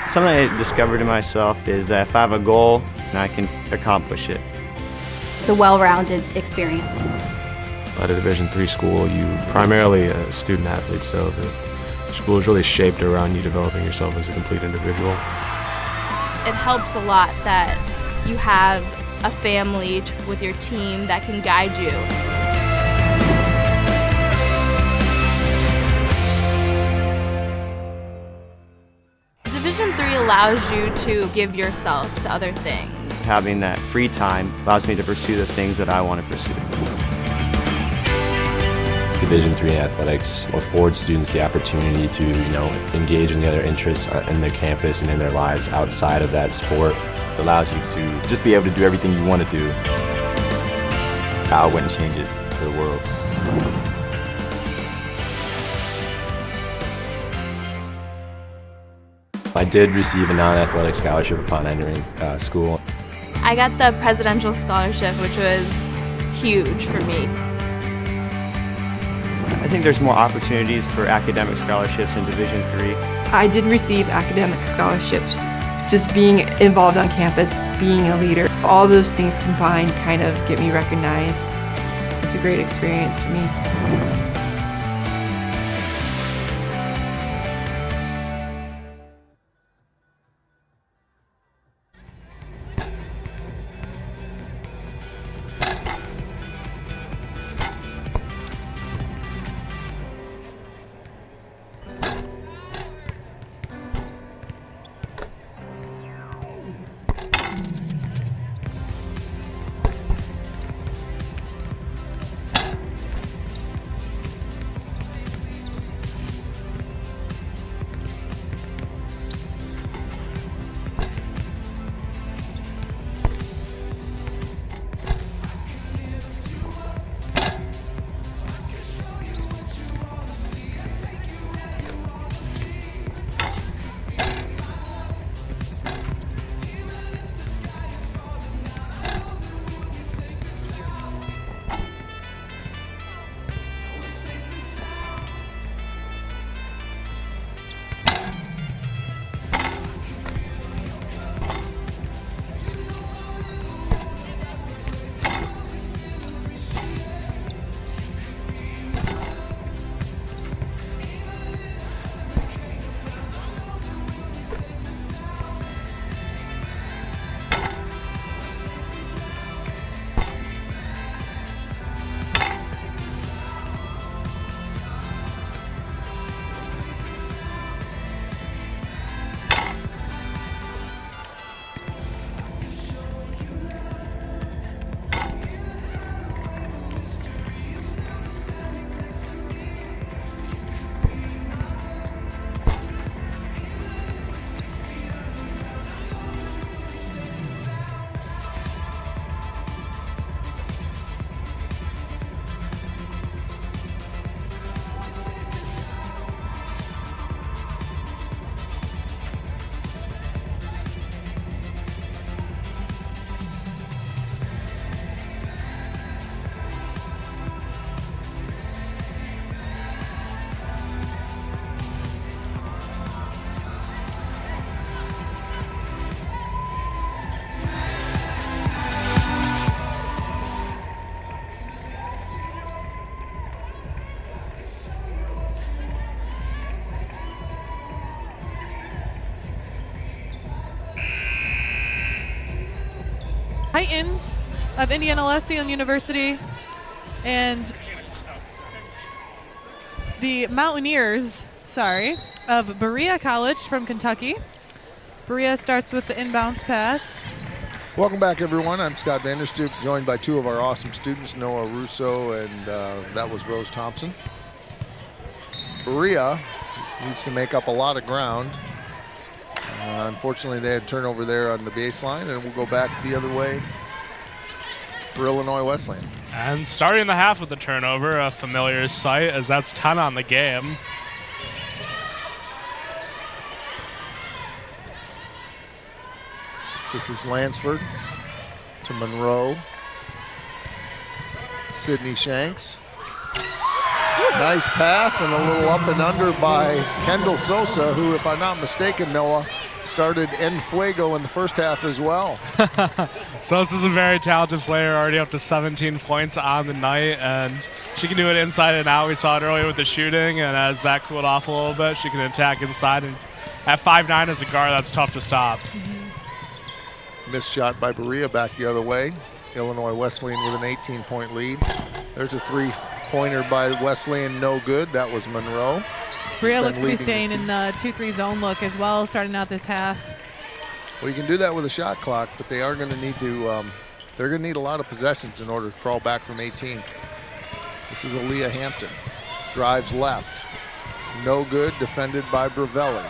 Something I discovered in myself is that if I have a goal, I can accomplish it. It's a well-rounded experience. At a Division III school, you're primarily a student athlete, so the school is really shaped around you developing yourself as a complete individual. It helps a lot that you have a family with your team that can guide you. Division III allows you to give yourself to other things. Having that free time allows me to pursue the things that I want to pursue. Division III athletics affords students the opportunity to, engage in the other interests in their campus and in their lives outside of that sport. It allows you to just be able to do everything you want to do. I wouldn't change it for the world. I did receive a non-athletic scholarship upon entering school. I got the presidential scholarship, which was huge for me. I think there's more opportunities for academic scholarships in Division III. I did receive academic scholarships. Just being involved on campus, being a leader, all those things combined kind of get me recognized. It's a great experience for me. Titans of Indiana Wesleyan University and the Mountaineers, of Berea College from Kentucky. Berea starts with the inbounds pass. Welcome back, everyone. I'm Scott Vanderstoop, joined by two of our awesome students, Noah Russo and that was Rose Thompson. Berea needs to make up a lot of ground. Unfortunately, they had turnover there on the baseline, and we'll go back the other way for Illinois Wesleyan. And starting the half with the turnover, a familiar sight, as that's 10 on the game. This is Lansford to Monroe. Sydney Shanks. Nice pass and a little up and under by Kendall Sosa, who, if I'm not mistaken, Noah, started En Fuego in the first half as well. Sosa's a very talented player, already up to 17 points on the night, and she can do it inside and out. We saw it earlier with the shooting, and as that cooled off a little bit, she can attack inside. And at 5'9" as a guard, that's tough to stop. Missed shot by Berea back the other way. Illinois Wesleyan with an 18-point lead. There's a three-pointer by Wesleyan, no good. That was Monroe. Berea looks to be staying in the 2-3 zone look as well, starting out this half. Well, you can do that with a shot clock, but they are going to need to. They're going to need a lot of possessions in order to crawl back from 18. This is Aaliyah Hampton. Drives left. No good. Defended by Bravelli.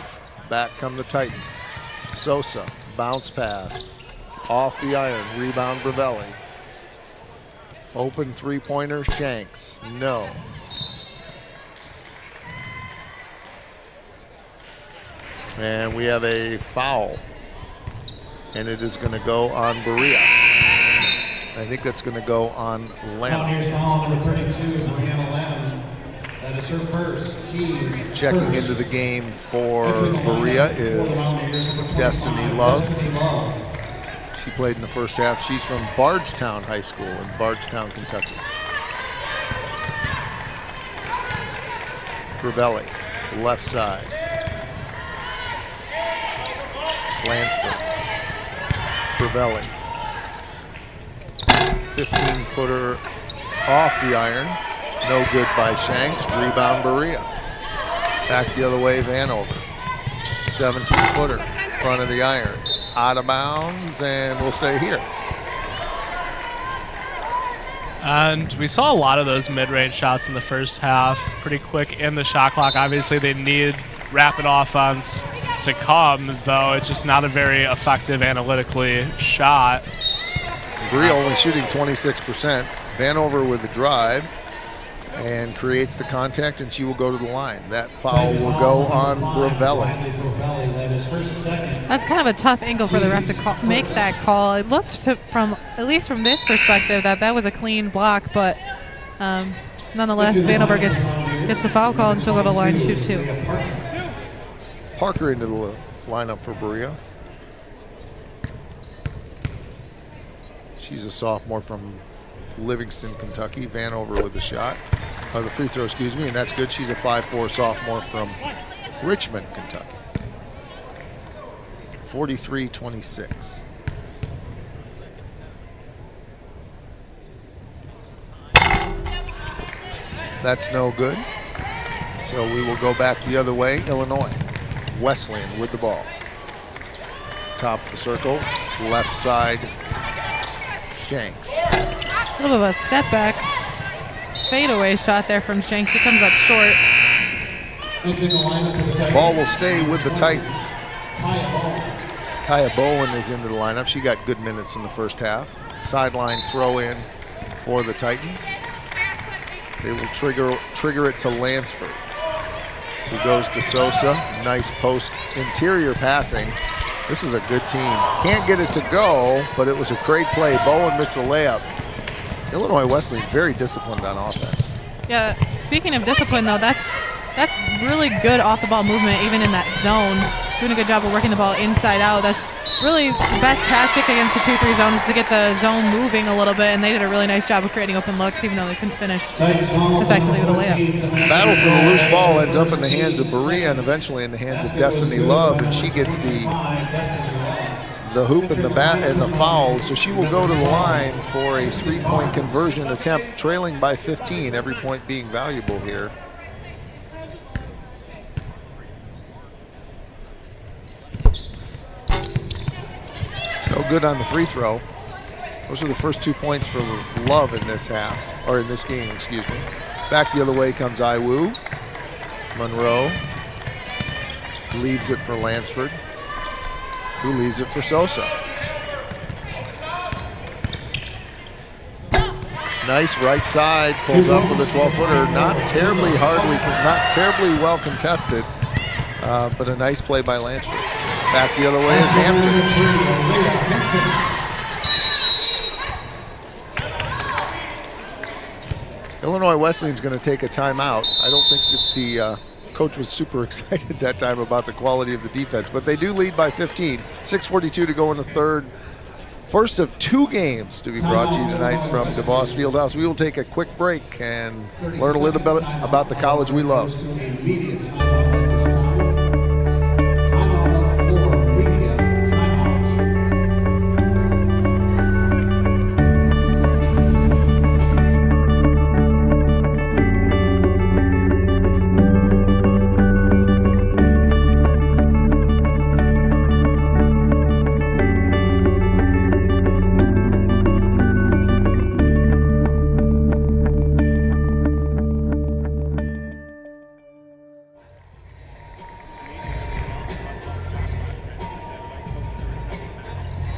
Back come the Titans. Sosa. Bounce pass. Off the iron. Rebound Bravelli. Open three-pointer. Shanks. No. And we have a foul. And it is going to go on Berea. I think that's going to go on Lamb. Here's foul number 32, Mariana Lamb. That is her first team. Checking into the game for Berea is Destiny Love. She played in the first half. She's from Bardstown High School in Bardstown, Kentucky. Bravelli, left side. Lansford. Bravelli. 15-footer off the iron. No good by Shanks. Rebound Berea. Back the other way, Vanover. 17-footer, front of the iron. Out of bounds, and we'll stay here. And we saw a lot of those mid-range shots in the first half, pretty quick in the shot clock. Obviously, they need rapid offense to come, though it's just not a very effective analytically shot. Berea only shooting 26%. Vanover with the drive and creates the contact, and she will go to the line. That foul will go on Bravelli. That's kind of a tough angle for the ref to make that call. It looked from at least from this perspective that was a clean block, but nonetheless, Vanover gets the foul call, and she'll go to the line and shoot two. Parker into the lineup for Berea. She's a sophomore from Livingston, Kentucky. Vanover with the shot, the free throw, excuse me, and that's good. She's a 5'4" sophomore from Richmond, Kentucky. 43-26. That's no good. So we will go back the other way. Illinois. Wesleyan with the ball. Top of the circle, left side. Shanks. A little bit of a step back fadeaway shot there from Shanks. She comes up short. Ball will stay with the Titans. Kaya Bowen is into the lineup. She got good minutes in the first half. Sideline throw in for the Titans. They will trigger it to Lansford, who goes to Sosa. Nice post interior passing. This is a good team. Can't get it to go, but it was a great play. Bowen missed the layup. Illinois Wesleyan very disciplined on offense. Yeah, speaking of discipline, though, that's really good off-the-ball movement, even in that zone. Doing a good job of working the ball inside out. That's really the best tactic against the 2-3 zone is to get the zone moving a little bit, and they did a really nice job of creating open looks, even though they couldn't finish effectively with a layup. Battle for the loose ball ends up in the hands of Berea and eventually in the hands of Destiny Love, and she gets the the hoop and the foul, so she will go to the line for a 3-point conversion attempt, trailing by 15, every point being valuable here. No good on the free throw. Those are the first 2 points for Love in this half, or in this game, excuse me. Back the other way comes Iwu. Monroe leaves it for Lansford, who leaves it for Sosa. Nice right side, pulls up with a 12-footer. Not terribly well contested, but a nice play by Lansford. Back the other way is Hampton. Illinois Wesleyan's going to take a timeout. I don't think that the coach was super excited that time about the quality of the defense, but they do lead by 15. 6:42 to go in the third. First of 2 games to be brought to you tonight from DeVos Fieldhouse. We will take a quick break and learn a little bit about the college we love.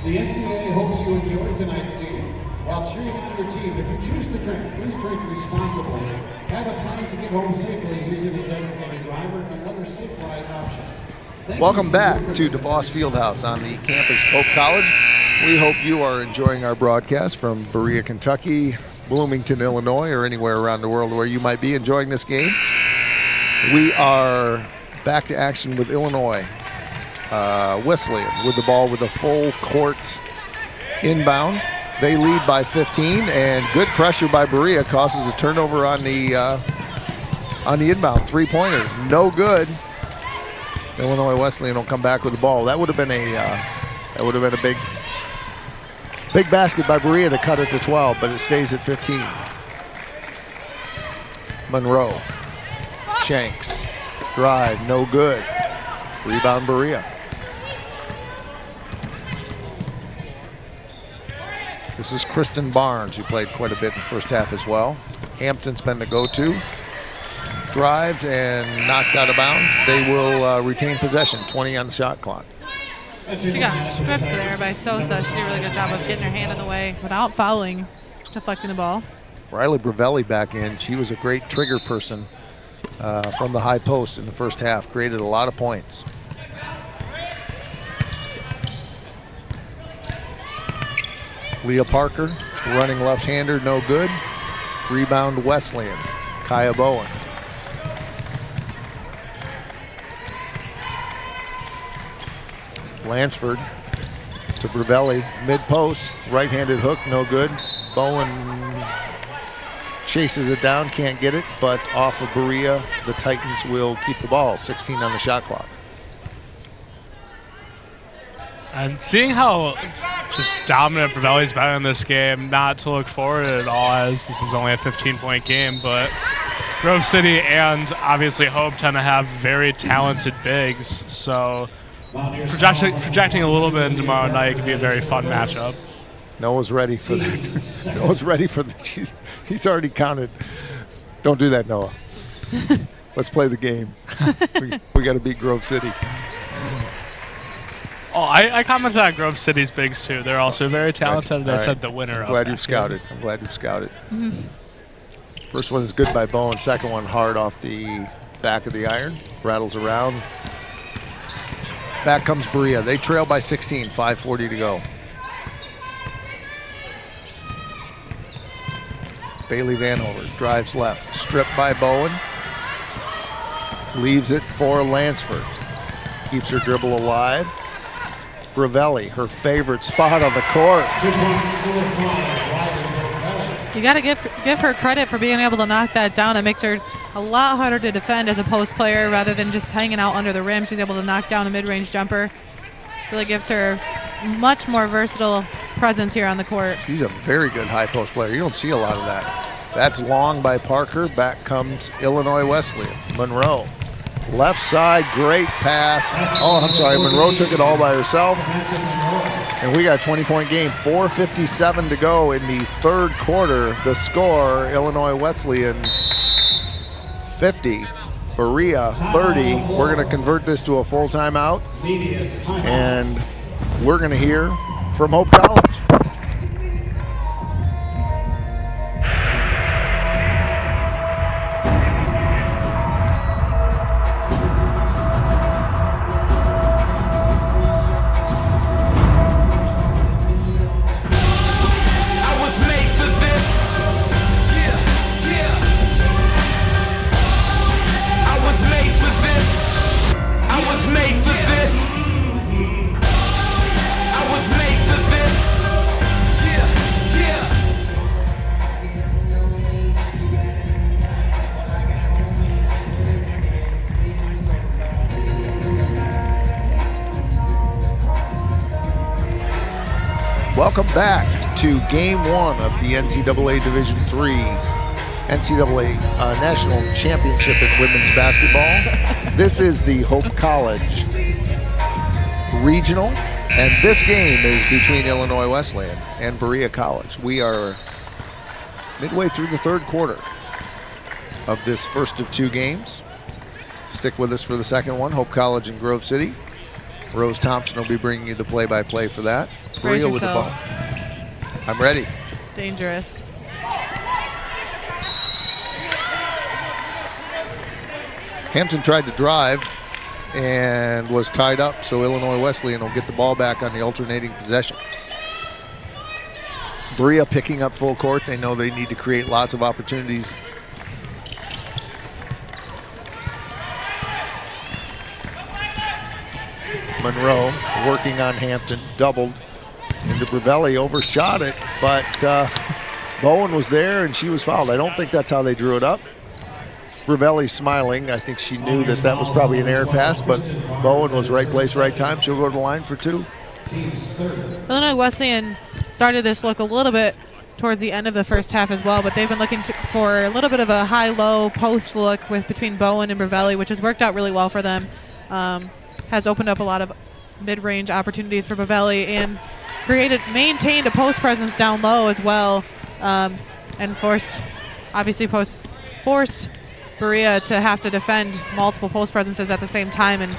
The NCAA hopes you enjoy tonight's game. While cheering on your team, if you choose to drink, please drink responsibly. Have a plan to get home safely using a designated driver and another safe ride option. Welcome back to DeVos Fieldhouse on the campus of Hope College. We hope you are enjoying our broadcast from Berea, Kentucky, Bloomington, Illinois, or anywhere around the world where you might be enjoying this game. We are back to action with Illinois. Wesleyan with the ball with a full court inbound. They lead by 15, and good pressure by Berea causes a turnover on the inbound 3-pointer. No good. Illinois Wesleyan will come back with the ball. That would have been a big basket by Berea to cut it to 12, but it stays at 15. Monroe, Shanks, drive, no good. Rebound Berea. This is Kristen Barnes, who played quite a bit in the first half as well. Hampton's been the go-to. Drive and knocked out of bounds. They will retain possession, 20 on the shot clock. She got stripped there by Sosa. She did a really good job of getting her hand in the way without fouling, deflecting the ball. Riley Bravelli back in. She was a great trigger person from the high post in the first half. Created a lot of points. Leah Parker, running left-hander, no good. Rebound Wesleyan, Kaya Bowen. Lansford to Bravelli, mid-post, right-handed hook, no good. Bowen chases it down, can't get it, but off of Berea, the Titans will keep the ball, 16 on the shot clock. And seeing how just dominant Bravelli's been in this game, not to look forward at all, as this is only a 15-point game, but Grove City and obviously Hope tend to have very talented bigs, so projecting a little bit tomorrow night could be a very fun matchup. Noah's ready for that. Noah's ready for that. He's already counted. Don't do that, Noah. Let's play the game. we got to beat Grove City. Oh, I commented on Grove City's bigs too. They're also very talented. And I said the winner. I'm glad you've scouted. I'm glad you've scouted. First one is good by Bowen. Second one hard off the back of the iron. Rattles around. Back comes Berea. They trail by 16. 5:40 to go. Bailey Vanover drives left. Stripped by Bowen. Leaves it for Lansford. Keeps her dribble alive. Bravelli, her favorite spot on the court. You got to give her credit for being able to knock that down. It makes her a lot harder to defend as a post player rather than just hanging out under the rim. She's able to knock down a mid-range jumper. Really gives her much more versatile presence here on the court. She's a very good high post player. You don't see a lot of that. That's long by Parker. Back comes Illinois Wesleyan. Monroe. Left side, great pass. Oh, I'm sorry, Monroe took it all by herself. And we got a 20-point game. 4:57 to go in the third quarter. The score, Illinois Wesleyan 50, Berea 30. We're going to convert this to a full timeout. And we're going to hear from Hope College. Welcome back to Game 1 of the NCAA Division III NCAA National Championship in women's basketball. This is the Hope College Regional, and this game is between Illinois Wesleyan and Berea College. We are midway through the third quarter of this first of two games. Stick with us for the second one, Hope College and Grove City. Rose Thompson will be bringing you the play-by-play for that. Berea with the ball. I'm ready. Dangerous. Hampton tried to drive and was tied up, so Illinois Wesleyan will get the ball back on the alternating possession. Berea picking up full court. They know they need to create lots of opportunities. Monroe working on Hampton, doubled into Brevelli, overshot it, but Bowen was there and she was fouled. I don't think that's how they drew it up. Brevelli smiling. I think she knew that that was probably an errant pass, but Bowen was right place, right time. She'll go to the line for two. Illinois Wesleyan started this look a little bit towards the end of the first half as well, but they've been looking for a little bit of a high-low post look with between Bowen and Brevelli, which has worked out really well for them. Has opened up a lot of mid-range opportunities for Brevelli and maintained a post presence down low as well, and forced Berea to have to defend multiple post presences at the same time and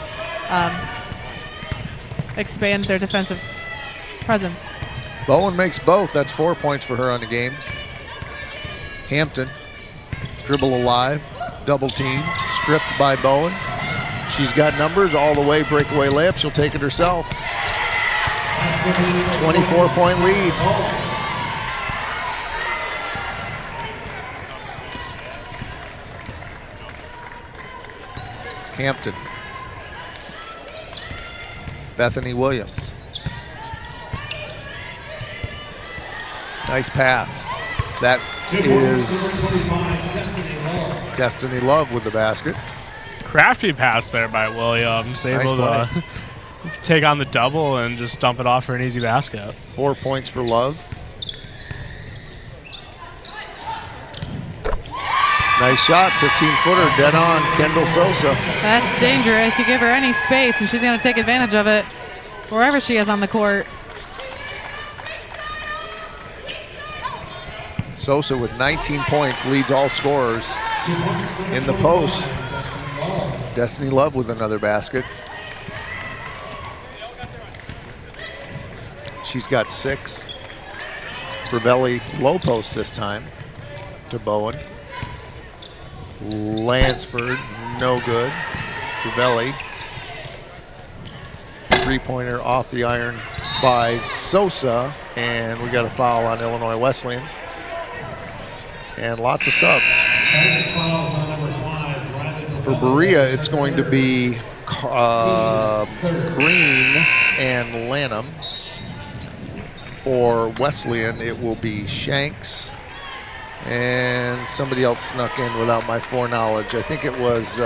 expand their defensive presence. Bowen makes both. That's 4 points for her on the game. Hampton, dribble alive, double team, stripped by Bowen. She's got numbers all the way, breakaway layup. She'll take it herself. 24-point lead. Hampton. Bethany Williams. Nice pass. That is Destiny Love with the basket. Crafty pass there by Williams. Able to take on the double and just dump it off for an easy basket. 4 points for Love. Nice shot, 15-footer, dead on, Kendall Sosa. That's dangerous. You give her any space, and she's going to take advantage of it wherever she is on the court. Sosa with 19 points leads all scorers in the post. Destiny Love with another basket. She's got 6. Brevelli low post this time to Bowen. Lansford, no good. Brevelli. Three-pointer off the iron by Sosa, and we got a foul on Illinois Wesleyan. And lots of subs. For Berea, it's going to be Green and Lanham. For Wesleyan, it will be Shanks. And somebody else snuck in without my foreknowledge. I think it was,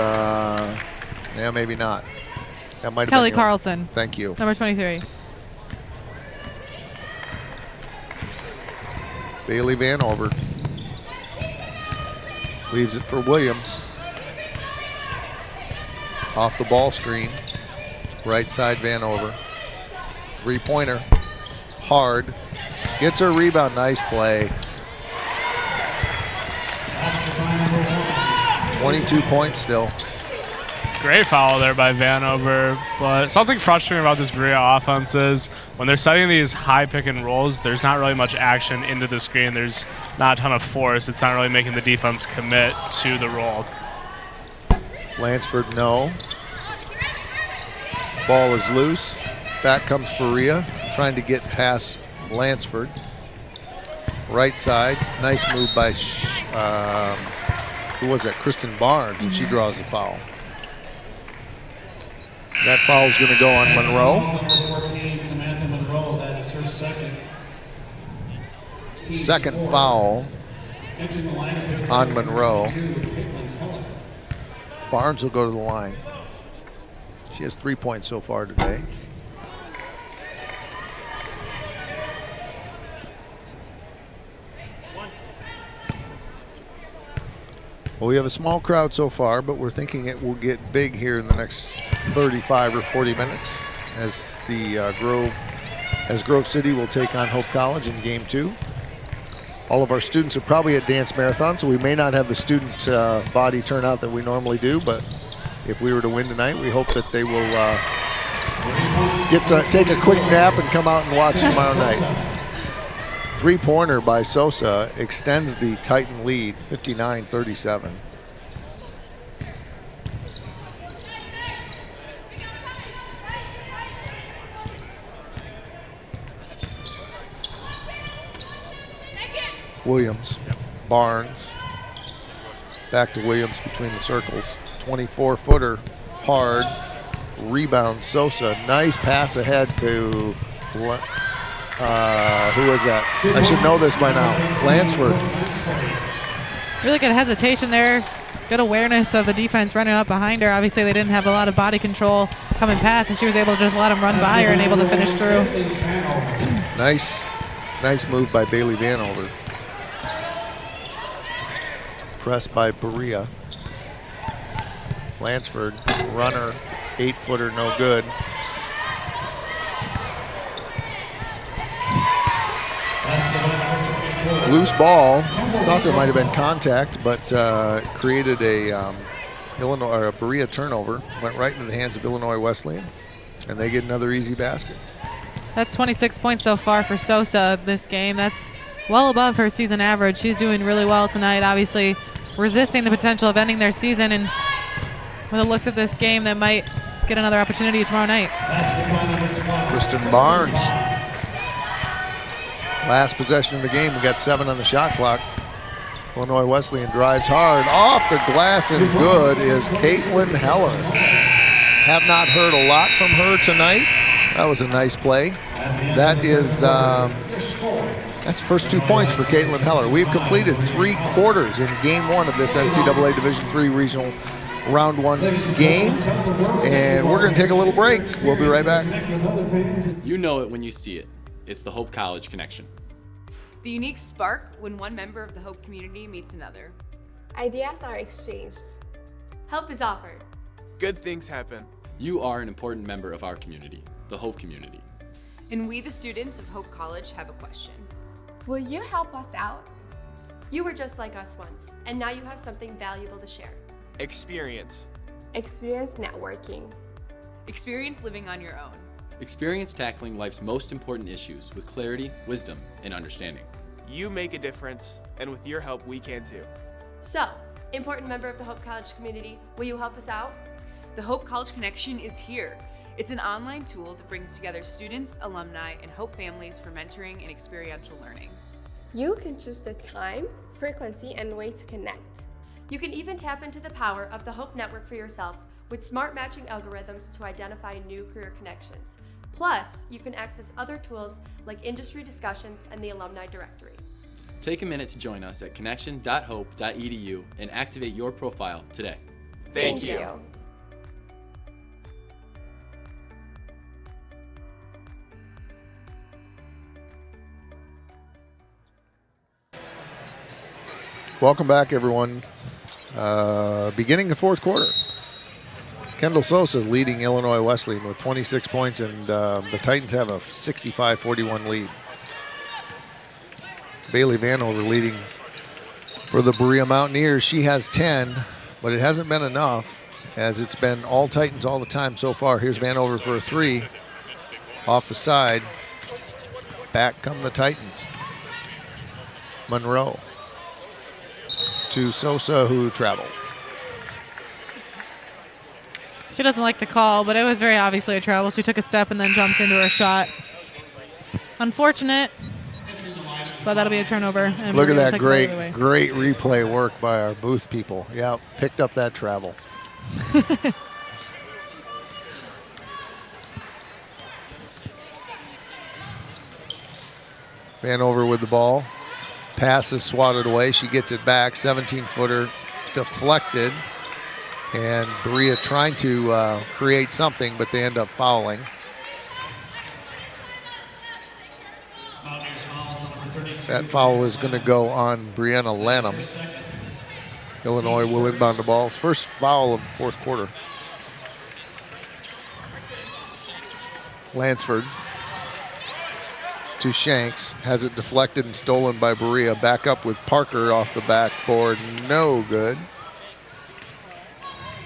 maybe not. That might have Kelly been Carlson. Thank you. Number 23. Bailey Vanover leaves it for Williams. Off the ball screen. Right side Vanover. Three-pointer. Hard. Gets her rebound. Nice play. 22 points still. Great foul there by Vanover, but something frustrating about this Berea offense is when they're setting these high pick and rolls, there's not really much action into the screen. There's not a ton of force. It's not really making the defense commit to the roll. Lansford, no. Ball is loose. Back comes Berea, trying to get past Lansford. Right side, nice move by, who was that? Kristen Barnes, and she draws the foul. That foul is going to go on Monroe. Number 14, Samantha Monroe, that is her second. Second foul on Monroe. Barnes will go to the line. She has 3 points so far today. Well, we have a small crowd so far, but we're thinking it will get big here in the next 35 or 40 minutes as the Grove City will take on Hope College in game 2. All of our students are probably at Dance Marathon, so we may not have the student body turnout that we normally do, but if we were to win tonight, we hope that they will take a quick nap and come out and watch tomorrow night. Three-pointer by Sosa extends the Titan lead, 59-37. Williams, Barnes, back to Williams between the circles. 24-footer, hard, rebound Sosa. Nice pass ahead to, who was that? I should know this by now. Lansford. Really good hesitation there. Good awareness of the defense running up behind her. Obviously, they didn't have a lot of body control coming past, and she was able to just let them run by her and able to finish through. Nice move by Bailey Vanover. Pressed by Berea. Lansford, runner, 8-footer, no good. Loose ball. Thought there might have been contact, but created a Berea turnover. Went right into the hands of Illinois Wesleyan, and they get another easy basket. That's 26 points so far for Sosa this game. That's well above her season average. She's doing really well tonight, obviously resisting the potential of ending their season, and with the looks of this game, that might get another opportunity tomorrow night. Kristen Barnes. Last possession of the game, we got 7 on the shot clock. Illinois Wesleyan drives hard. Off the glass and good is Caitlin Heller. Have not heard a lot from her tonight. That was a nice play. That is, that's the first 2 points for Caitlin Heller. We've completed 3 quarters in game 1 of this NCAA Division III Regional Round 1 game. And we're going to take a little break. We'll be right back. You know it when you see it. It's the Hope College Connection. The unique spark when one member of the Hope community meets another. Ideas are exchanged. Help is offered. Good things happen. You are an important member of our community, the Hope community. And we, the students of Hope College, have a question. Will you help us out? You were just like us once, and now you have something valuable to share. Experience. Experience networking. Experience living on your own. Experience tackling life's most important issues with clarity, wisdom, and understanding. You make a difference, and with your help, we can too. So, important member of the Hope College community, will you help us out? The Hope College Connection is here. It's an online tool that brings together students, alumni, and Hope families for mentoring and experiential learning. You can choose the time, frequency, and way to connect. You can even tap into the power of the Hope Network for yourself with smart matching algorithms to identify new career connections. Plus, you can access other tools like industry discussions and the alumni directory. Take a minute to join us at connection.hope.edu and activate your profile today. Thank you. Welcome back, everyone. Beginning the fourth quarter. Kendall Sosa leading Illinois Wesleyan with 26 points, and the Titans have a 65-41 lead. Bailey Vanover leading for the Berea Mountaineers. She has 10, but it hasn't been enough, as it's been all Titans all the time so far. Here's Vanover for a three. Off the side. Back come the Titans. Monroe to Sosa, who traveled. She doesn't like the call, but it was very obviously a travel. She took a step and then jumped into her shot. Unfortunate, but that'll be a turnover. And Look at Berea will that take great it away. replay work by our booth people. Yeah, picked up that travel. Vanover with the ball. Pass is swatted away. She gets it back. 17-footer deflected. And Berea trying to create something, but they end up fouling. That foul is going to go on Brianna Lanham. Illinois will inbound the ball. First foul of the fourth quarter. Lansford to Shanks. Has it deflected and stolen by Berea. Back up with Parker off the backboard. No good.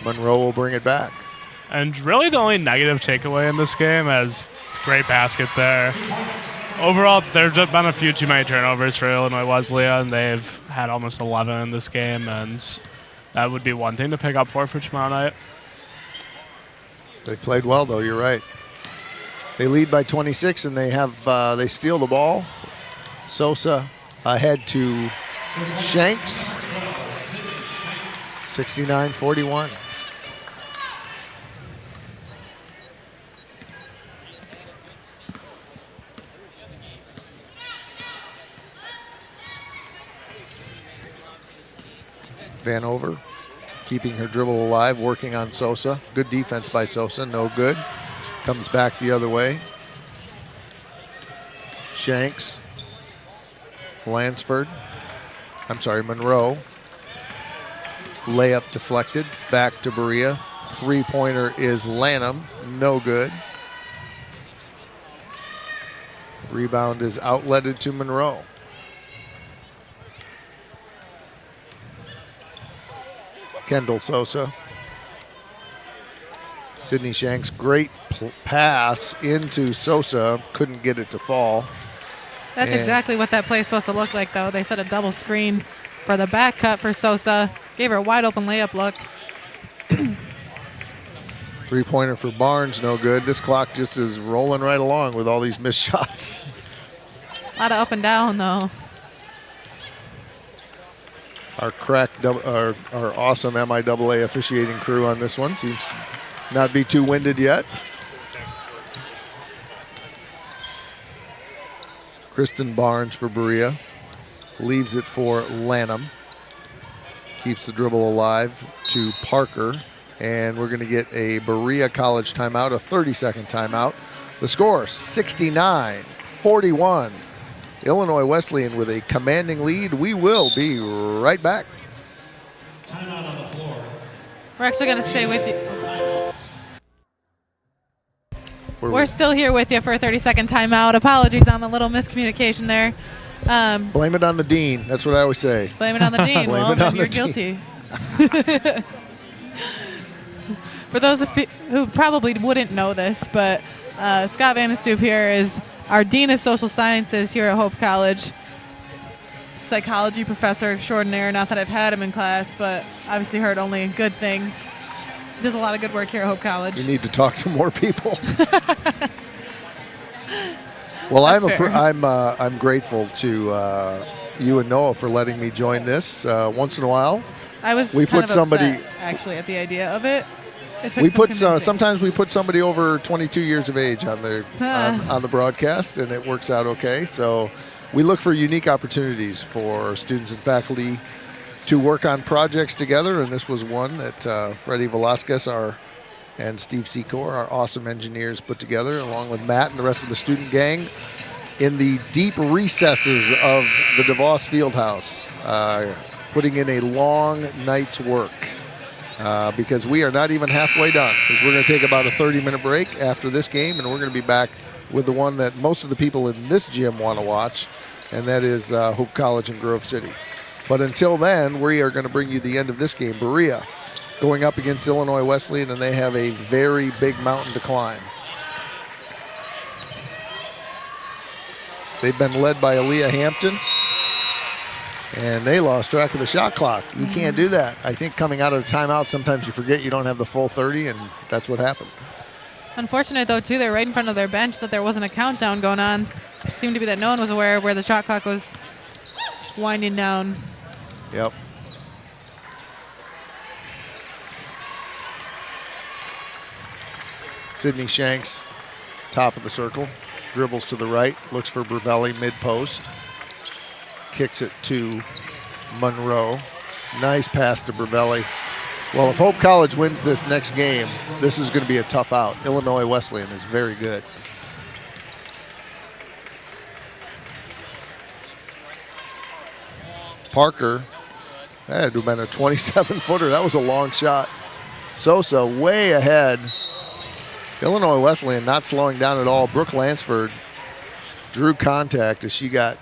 Monroe will bring it back. And really the only negative takeaway in this game is great basket there. Overall, there have been a few too many turnovers for Illinois Wesleyan. They've had almost 11 in this game, and that would be one thing to pick up for tomorrow night. They played well, though. You're right. They lead by 26, and they steal the ball. Sosa ahead to Shanks. 69-41. Vanover keeping her dribble alive, working on Sosa. Good defense by Sosa, no good. Comes back the other way. Shanks. Monroe. Layup deflected, back to Berea. Three-pointer is Lanham, no good. Rebound is outletted to Monroe. Kendall Sosa. Sydney Shanks, great pass into Sosa. Couldn't get it to fall. That's exactly what that play is supposed to look like, though. They set a double screen for the back cut for Sosa. Gave her a wide open layup look. Three-pointer for Barnes, no good. This clock just is rolling right along with all these missed shots. A lot of up and down, though. Our awesome MIAA officiating crew on this one seems to not be too winded yet. Kristen Barnes for Berea. Leaves it for Lanham. Keeps the dribble alive to Parker. And we're going to get a Berea College timeout, a 30-second timeout. The score, 69-41. Illinois Wesleyan with a commanding lead. We will be right back. Timeout on the floor. We're actually going to stay with you. We're still here with you for a 30-second timeout. Apologies on the little miscommunication there. Blame it on the dean. That's what I always say. Blame it on the dean. Well, then you're guilty. For those of you who probably wouldn't know this, but Scott Vandestoop here is our Dean of Social Sciences here at Hope College. Psychology professor extraordinaire. Not that I've had him in class, but obviously heard only good things. He does a lot of good work here at Hope College. You need to talk to more people. Well, I'm grateful to you and Noah for letting me join this once in a while. I was upset, actually, at the idea of it. Sometimes we put somebody over 22 years of age on the broadcast, and it works out okay. So we look for unique opportunities for students and faculty to work on projects together, and this was one that Freddie Velasquez and Steve Secor, our awesome engineers, put together, along with Matt and the rest of the student gang, in the deep recesses of the DeVos Fieldhouse. putting in a long night's work because we are not even halfway done. Because we're going to take about a 30-minute break after this game, and we're going to be back with the one that most of the people in this gym want to watch, and that is Hope College in Grove City. But until then, we are going to bring you the end of this game. Berea going up against Illinois Wesleyan, and they have a very big mountain to climb. They've been led by Aaliyah Hampton, and they lost track of the shot clock. You can't do that. I think coming out of the timeout, sometimes you forget you don't have the full 30, and that's what happened. Unfortunate, though, too, they're right in front of their bench that there wasn't a countdown going on. It seemed to be that no one was aware of where the shot clock was winding down. Yep. Sydney Shanks, top of the circle. Dribbles to the right, looks for Bravelli mid-post. Kicks it to Monroe. Nice pass to Bravelli. Well, if Hope College wins this next game, this is going to be a tough out. Illinois Wesleyan is very good. Parker, that had to have been a 27-footer. That was a long shot. Sosa way ahead. Illinois Wesleyan not slowing down at all. Brooke Lansford drew contact as she got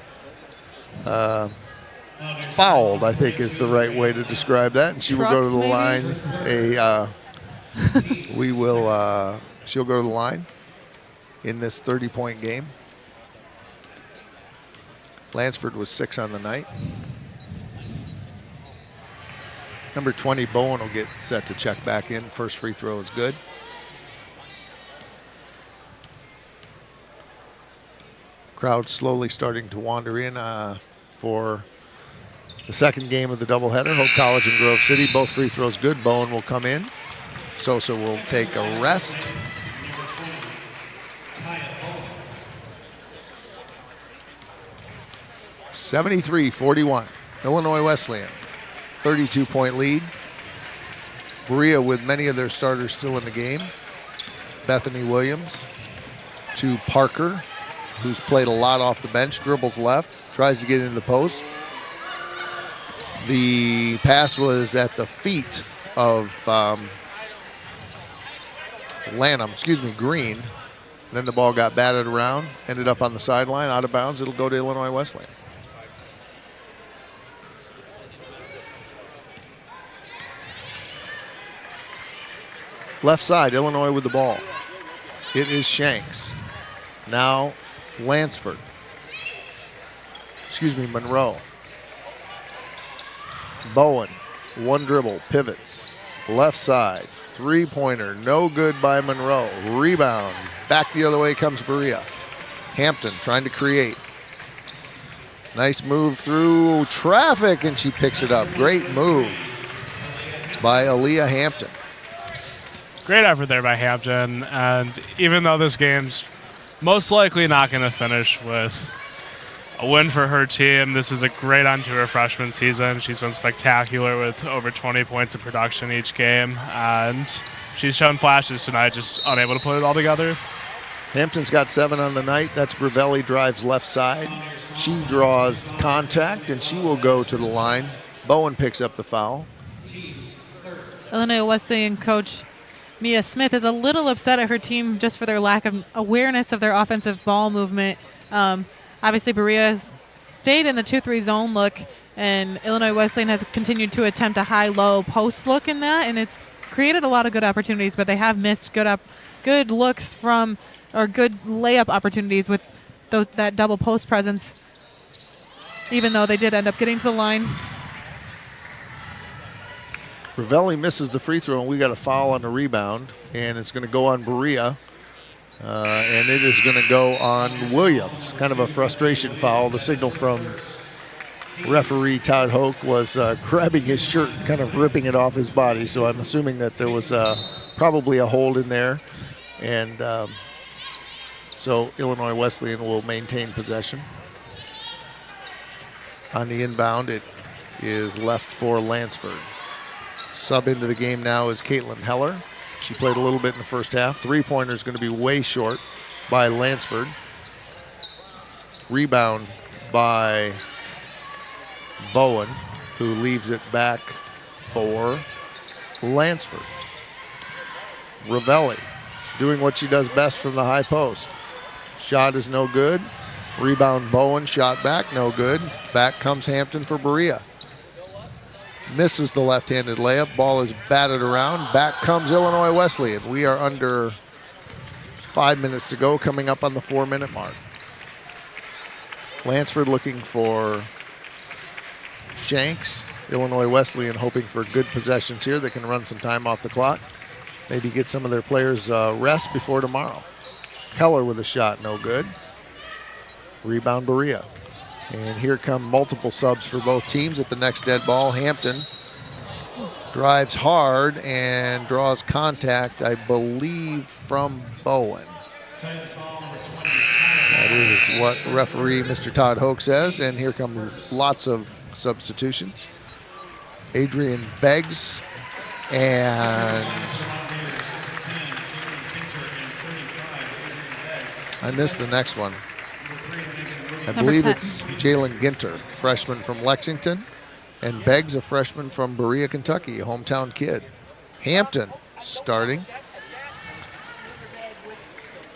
fouled, I think is the right way to describe that. And she will go to the line. She'll go to the line in this 30-point game. Lansford was 6 on the night. Number 20, Bowen, will get set to check back in. First free throw is good. Crowd slowly starting to wander in for the second game of the doubleheader. Hope College and Grove City, both free throws good. Bowen will come in. Sosa will take a rest. (73-41). Illinois Wesleyan, 32-point lead. Berea with many of their starters still in the game. Bethany Williams to Parker, who's played a lot off the bench, dribbles left, tries to get into the post. The pass was at the feet of Green. Then the ball got batted around, ended up on the sideline, out of bounds. It'll go to Illinois Wesleyan. Left side, Illinois with the ball. It is Shanks. Now Lansford. Monroe. Bowen, one dribble, pivots. Left side, three-pointer, no good by Monroe. Rebound, back the other way comes Berea. Hampton trying to create. Nice move through traffic, and she picks it up. Great move by Aaliyah Hampton. Great effort there by Hampton, and even though this game's most likely not going to finish with a win for her team, this is a great end to her freshman season. She's been spectacular with over 20 points of production each game, and she's shown flashes tonight, just unable to put it all together. Hampton's got 7 on the night. That's Bravelli, drives left side. She draws contact, and she will go to the line. Bowen picks up the foul. Illinois Wesleyan coach Mia Smith is a little upset at her team just for their lack of awareness of their offensive ball movement. Obviously, Berea stayed in the 2-3 zone look, and Illinois Wesleyan has continued to attempt a high-low post look in that, and it's created a lot of good opportunities, but they have missed good looks from, or good layup opportunities with that double post presence, even though they did end up getting to the line. Ravelli misses the free throw, and we got a foul on the rebound, and it's going to go on Berea, and it is going to go on Williams. Kind of a frustration foul. The signal from referee Todd Hoke was grabbing his shirt and kind of ripping it off his body, so I'm assuming that there was probably a hold in there, and so Illinois Wesleyan will maintain possession. On the inbound, it is left for Lansford. Sub into the game now is Caitlin Heller. She played a little bit in the first half. Three-pointer is going to be way short by Lansford. Rebound by Bowen. who leaves it back for Lansford. Ravelli doing what she does best from the high post. Shot is no good. Rebound Bowen, shot back, no good. Back comes Hampton for Berea. Misses the left-handed layup. Ball is batted around. Back comes Illinois Wesleyan. We are under 5 minutes to go, coming up on the 4-minute mark. Lansford looking for Shanks. Illinois Wesleyan hoping for good possessions here. They can run some time off the clock. Maybe get some of their players rest before tomorrow. Heller with a shot, no good. Rebound Berea. And here come multiple subs for both teams at the next dead ball. Hampton drives hard and draws contact, I believe, from Bowen. That is what referee Mr. Todd Hoke says. And here come lots of substitutions. Adrian Beggs and I missed the next one. I believe it's Jalen Ginter, freshman from Lexington, and Beggs, a freshman from Berea, Kentucky, a hometown kid. Hampton starting.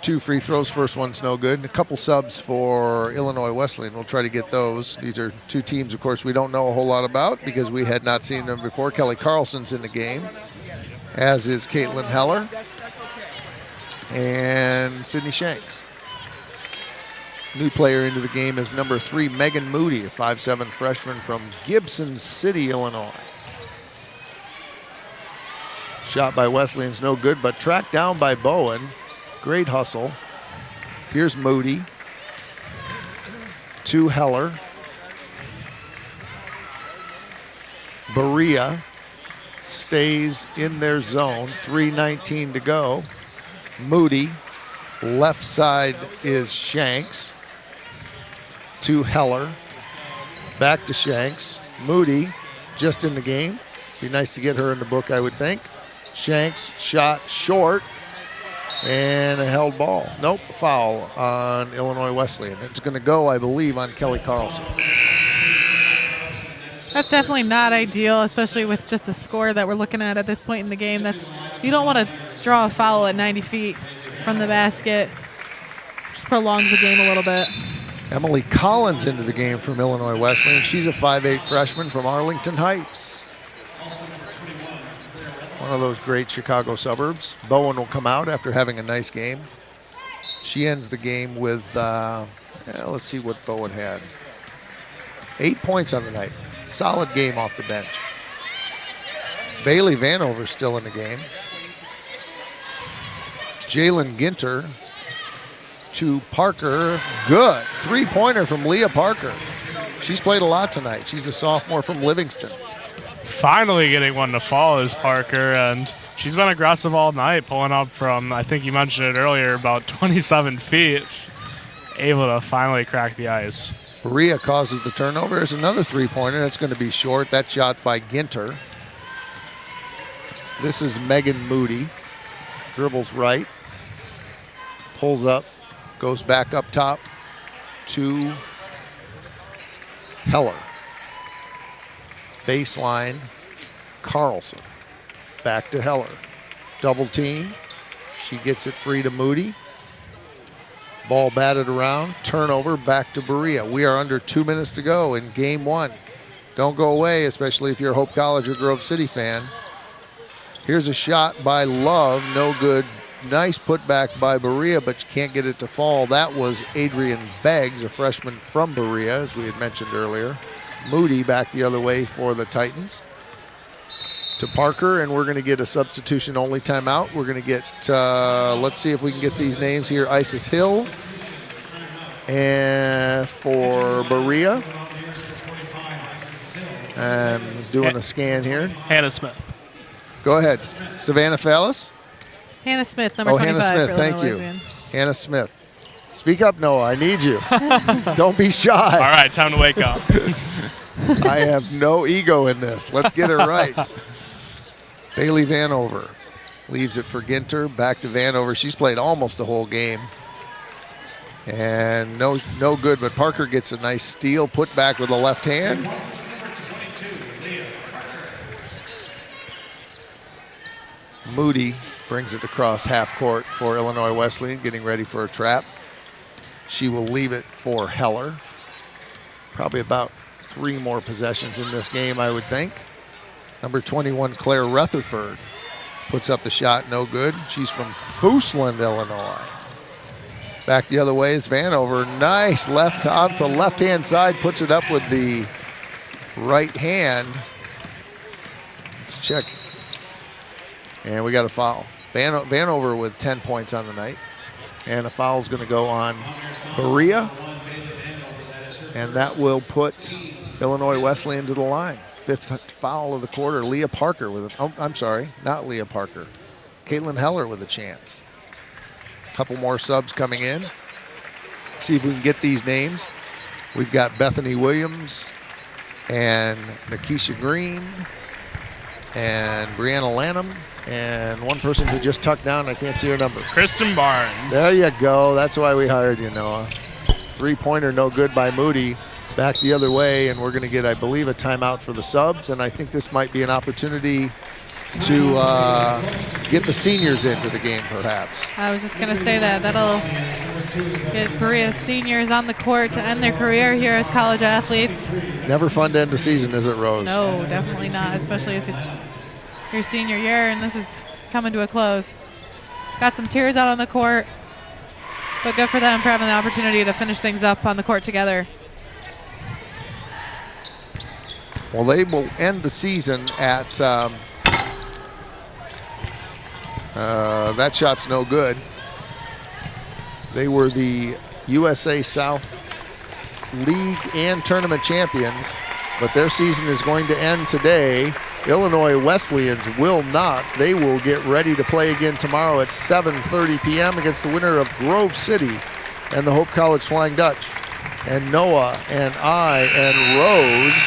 2 free throws, first one's no good. And a couple subs for Illinois Wesleyan. We'll try to get those. These are 2 teams, of course, we don't know a whole lot about because we had not seen them before. Kelly Carlson's in the game, as is Caitlin Heller and Sydney Shanks. New player into the game is number 3, Megan Moody, a 5'7" freshman from Gibson City, Illinois. Shot by Wesleyan's no good, but tracked down by Bowen. Great hustle. Here's Moody to Heller. Berea stays in their zone, 3:19 to go. Moody, left side is Shanks. To Heller, back to Shanks. Moody just in the game. Be nice to get her in the book, I would think. Shanks shot short and a held ball. Nope, foul on Illinois Wesleyan. It's going to go, I believe, on Kelly Carlson. That's definitely not ideal, especially with just the score that we're looking at this point in the game. You don't want to draw a foul at 90 feet from the basket. Just prolongs the game a little bit. Emily Collins into the game from Illinois Wesleyan. She's a 5'8" freshman from Arlington Heights. One of those great Chicago suburbs. Bowen will come out after having a nice game. She ends the game with, let's see what Bowen had. 8 points on the night. Solid game off the bench. Bailey Vanover's still in the game. Jalen Ginter to Parker. Good. 3-pointer from Leah Parker. She's played a lot tonight. She's a sophomore from Livingston. Finally getting one to fall is Parker, and she's been aggressive all night, pulling up from, I think you mentioned it earlier, about 27 feet, able to finally crack the ice. Berea causes the turnover. There's another 3-pointer. That's going to be short. That shot by Ginter. This is Megan Moody. Dribbles right. Pulls up. Goes back up top to Heller. Baseline, Carlson. Back to Heller. Double team. She gets it free to Moody. Ball batted around. Turnover back to Berea. We are under 2 minutes to go in game 1. Don't go away, especially if you're a Hope College or Grove City fan. Here's a shot by Love. No good. Nice putback by Berea, but you can't get it to fall. That was Adrian Beggs, a freshman from Berea, as we had mentioned earlier. Moody back the other way for the Titans. To Parker, and we're going to get a substitution-only timeout. We're going to get, let's see if we can get these names here. Isis Hill and for Berea. I'm doing a scan here. Hannah Smith. Go ahead. Savannah Fallis. Hannah Smith, number 25. Hannah Smith, thank you. Hannah Smith. Speak up, Noah. I need you. Don't be shy. All right, time to wake up. I have no ego in this. Let's get it right. Bailey Vanover leaves it for Ginter. Back to Vanover. She's played almost the whole game. And no good, but Parker gets a nice steal. Put back with the left hand. Moody brings it across half court for Illinois Wesleyan, getting ready for a trap. She will leave it for Heller. Probably about 3 more possessions in this game, I would think. Number 21, Claire Rutherford, puts up the shot, no good. She's from Fooseland, Illinois. Back the other way is Vanover. Nice left on the left-hand side, puts it up with the right hand. Let's check. And we got a foul. Vanover with 10 points on the night. And a foul is going to go on Berea. And that will put Illinois Wesleyan to the line. 5th foul of the quarter. Leah Parker with I'm sorry, not Leah Parker. Caitlin Heller with a chance. A couple more subs coming in. See if we can get these names. We've got Bethany Williams and Nikisha Green and Brianna Lanham and one person who just tucked down. I can't see her number. Kristen Barnes. There you go. That's why we hired you, Noah. 3-pointer no good by Moody. Back the other way, and we're going to get, I believe, a timeout for the subs, and I think this might be an opportunity to get the seniors into the game, perhaps. I was just going to say that. That'll get Berea's seniors on the court to end their career here as college athletes. Never fun to end the season, is it, Rose? No, definitely not, especially if it's your senior year and this is coming to a close. Got some tears out on the court, but good for them for having the opportunity to finish things up on the court together. Well, they will end the season at, that shot's no good. They were the USA South League and tournament champions, but their season is going to end today. Illinois Wesleyans will not. They will get ready to play again tomorrow at 7:30 p.m. against the winner of Grove City and the Hope College Flying Dutch. And Noah and I and Rose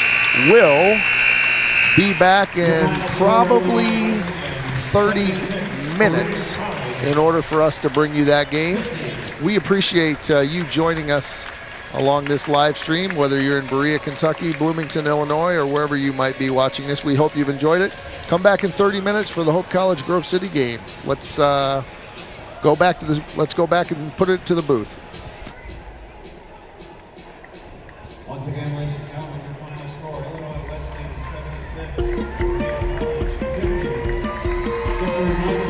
will be back in probably 30 minutes in order for us to bring you that game. We appreciate you joining us along this live stream, whether you're in Berea, Kentucky, Bloomington, Illinois, or wherever you might be watching this. We hope you've enjoyed it. Come back in 30 minutes for the Hope College Grove City game. Let's go back and put it to the booth. Once again, ladies and gentlemen, your final score, Illinois Wesleyan 76. Just a reminder